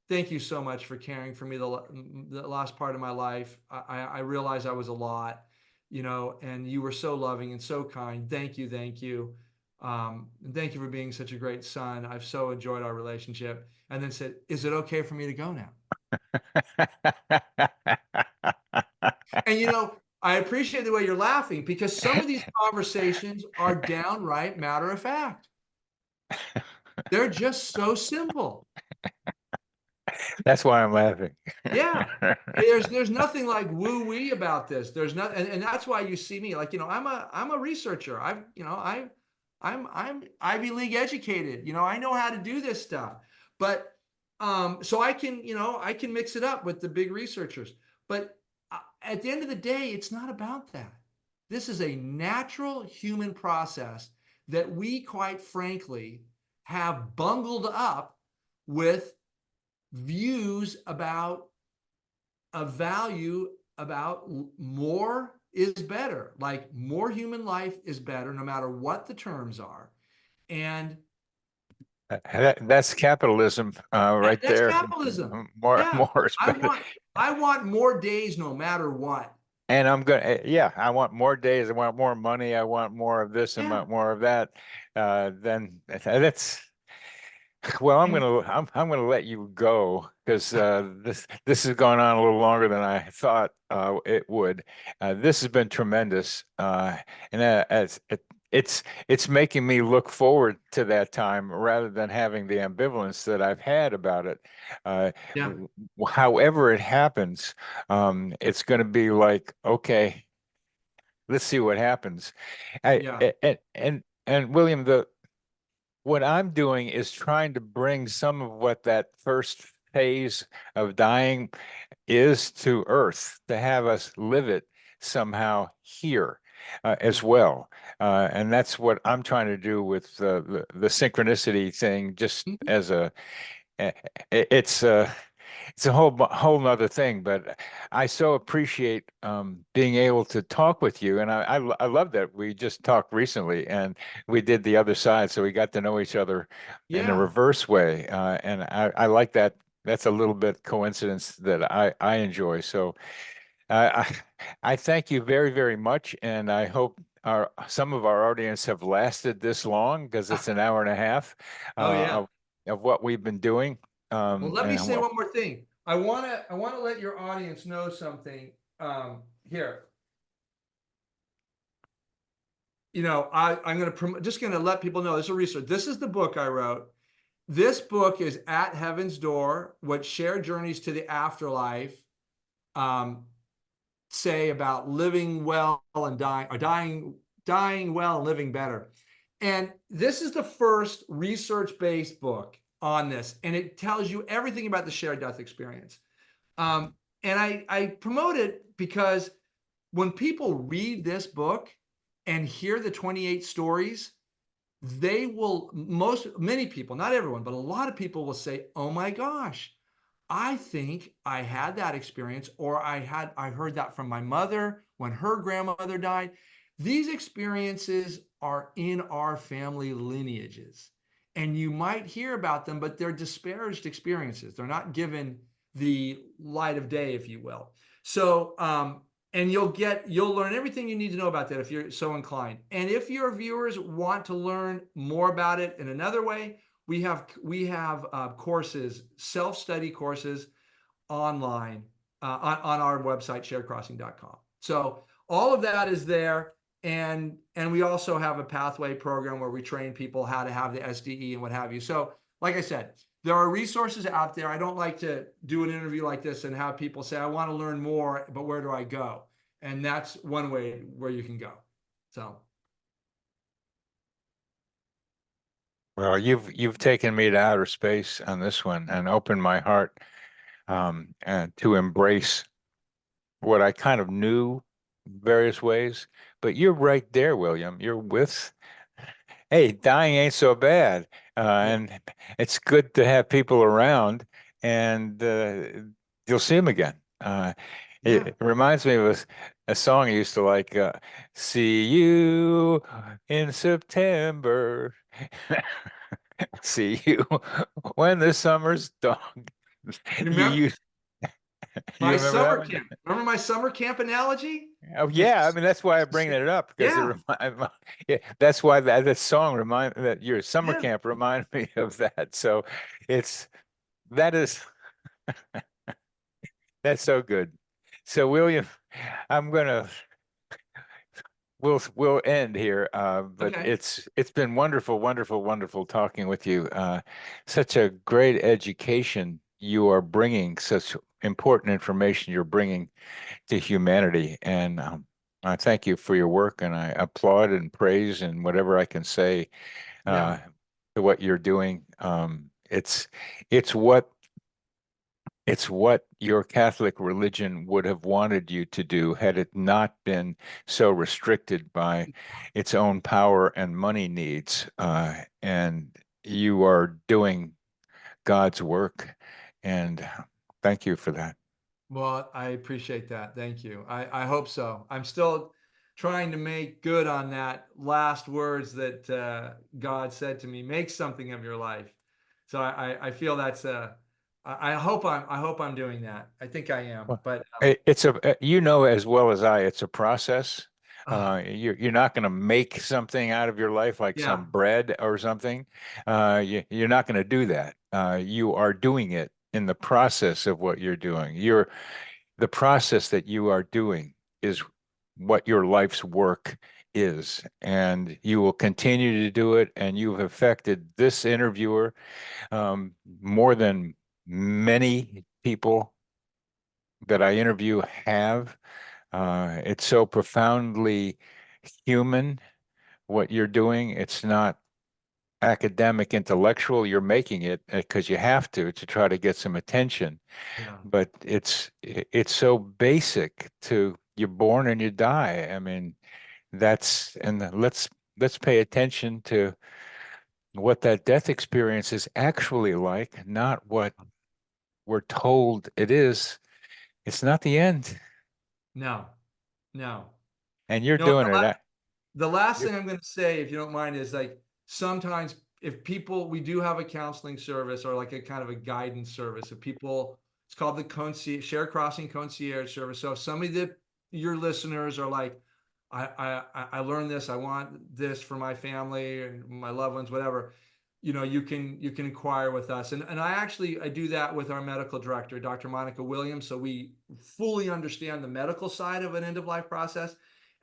"Thank you so much for caring for me the last part of my life. I realized I was a lot, and you were so loving and so kind. Thank you, thank you. And thank you for being such a great son. I've so enjoyed our relationship." And then said, "Is it okay for me to go now?" And I appreciate the way you're laughing, because some of these conversations are downright matter of fact. They're just so simple. That's why I'm laughing. Yeah. There's nothing like woo-wee about this. There's not, and that's why you see me like, I'm a researcher. I'm Ivy League educated. I know how to do this stuff. But so I can mix it up with the big researchers. But at the end of the day, it's not about that. This is a natural human process that we, quite frankly, have bungled up with views about a value about more is better, like more human life is better, no matter what the terms are. And That's capitalism, right that's there. capitalism. More, Yeah. more is better. I want more days no matter what. And yeah, I want more days. I want more money. I want more of this. I Yeah. want more of that. Then that's well. And I'm gonna let you go, because this has gone on a little longer than I thought it would. This has been tremendous, and it's making me look forward to that time rather than having the ambivalence that I've had about it. yeah. However it happens, it's going to be like, okay, let's see what happens. Yeah. And William, the what I'm doing is trying to bring some of what that first phase of dying is to Earth, to have us live it somehow here as Yeah. well. And that's what I'm trying to do with the synchronicity thing, just Mhm. as a, it's it's a whole nother thing, but I so appreciate being able to talk with you, and I love that we just talked recently, and we did the other side, so we got to know each other in a Yeah. reverse way, and I like that. That's a little bit coincidence that I enjoy. So I thank you very, very much, and I hope some of our audience have lasted this long, because it's an hour and a half Oh uh, yeah. of what we've been doing. Well, let me And say one more thing. I wanna let your audience know something. Here. I'm just gonna let people know this is a research. This is the book I wrote. This book is At Heaven's Door: What Shared Journeys to the Afterlife um, say about living well and dying, or dying well and living better. And this is the first research-based book on this, and it tells you everything about the shared death experience. And I promote it because when people read this book and hear the 28 stories, they will, many people, not everyone, but a lot of people will say, "Oh my gosh, I think I had that experience," or I heard that from my mother when her grandmother died. These experiences are in our family lineages. and you might hear about them, but they're disparaged experiences. They're not given the light of day, if you will. So, and you'll learn everything you need to know about that if you're so inclined. And if your viewers want to learn more about it in another way, we have courses, self-study courses online on our website, sharedcrossing.com. So all of that is there. And we also have a pathway program where we train people how to have the SDE and what have you. So like I said, there are resources out there. I don't like to do an interview like this and have people say, I want to learn more, but where do I go? And that's one way where you can go. So Well, you've taken me to outer space on this one and opened my heart and to embrace what I kind of knew various ways. But you're right there, William. You're with, hey, dying ain't so bad. yeah, And it's good to have people around and you'll see them again. yeah. It reminds me of a song I used to like, see you in September. See you when the summer's done. You You, remember you, you my remember that summer one? camp? Remember my summer camp analogy? Oh It's yeah, I mean that's why I bring it up because it yeah, remind yeah, that's why that song remind that your summer yeah. camp remind me of that. So it's that is that's so good. So William, I'm gonna we'll end here, but Okay. it's been wonderful, wonderful, wonderful talking with you. Such a great education you are bringing, such important information you're bringing to humanity. And I thank you for your work, and I applaud and praise and whatever I can say Yeah. to what you're doing. It's what it's what your Catholic religion would have wanted you to do had it not been so restricted by its own power and money needs. And you are doing God's work, and thank you for that. Well, I appreciate that. Thank you. I hope so. I'm still trying to make good on that last words that God said to me, make something of your life. So I feel that's I hope I'm doing that. I think I am. Well, But it's a you know as well as I, it's a process. uh, You're not going to make something out of your life like yeah, some bread or something. You're not going to do that. You are doing it in the process of what you're doing. The process that you are doing is what your life's work is, and you will continue to do it. And you've affected this interviewer more than many people that I interview have. It's so profoundly human what you're doing. It's not academic, intellectual. You're making it because you have to try to get some attention. yeah. But it's so basic to you're born and you die. I mean, that's and let's pay attention to what that death experience is actually like, not what we're told it is. It's not the end, No, no, and you're no. doing it. The last You thing I'm going to say, if you don't mind, is like sometimes if people, we do have a counseling service or like a kind of a guidance service. If people, it's called the concierge, Share Crossing Concierge Service. So if somebody that your listeners are like, I learned this, I want this for my family and my loved ones, whatever, you can inquire with us. And I do that with our medical director, Dr. Monica Williams. So we fully understand the medical side of an end of life process.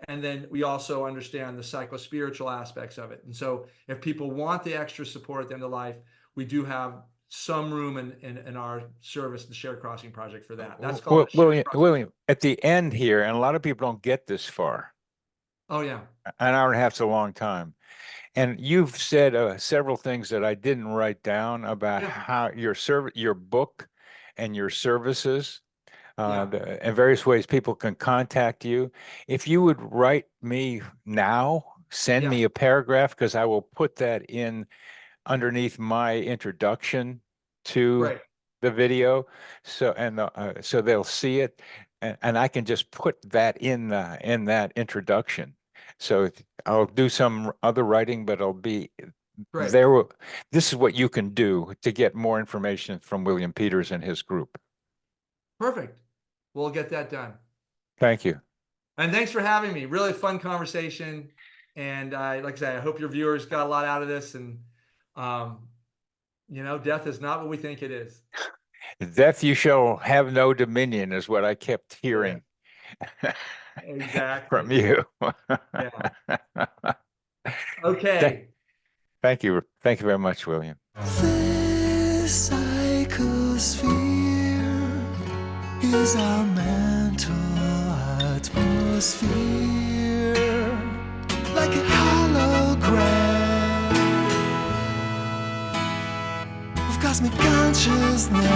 And then we also understand the psycho-spiritual aspects of it. And so if people want the extra support at the end of life, we do have some room in our service, the Shared Crossing Project, for that. That's called a Shared Crossing. William, at the end here, and a lot of people don't get this far. Oh yeah. An hour and a half's a long time. And you've said several things that I didn't write down about Yeah. how your book and your services, Yeah. in various ways people can contact you. If you would write me now, send Yeah. me a paragraph because I will put that in underneath my introduction to Great. the video, so they'll see it, and I can just put that in that introduction. So I'll do some other writing, but it'll be Great. This is what you can do to get more information from William Peters and his group. Perfect. We'll get that done. Thank you. And thanks for having me. Really fun conversation. And like I said, I hope your viewers got a lot out of this. And, death is not what we think it is. Death you shall have no dominion is what I kept hearing. Yeah. Exactly. From you. Yeah. Okay. Thank you. Thank you very much, William. This psychosphere is our mental atmosphere, like a hologram of cosmic consciousness.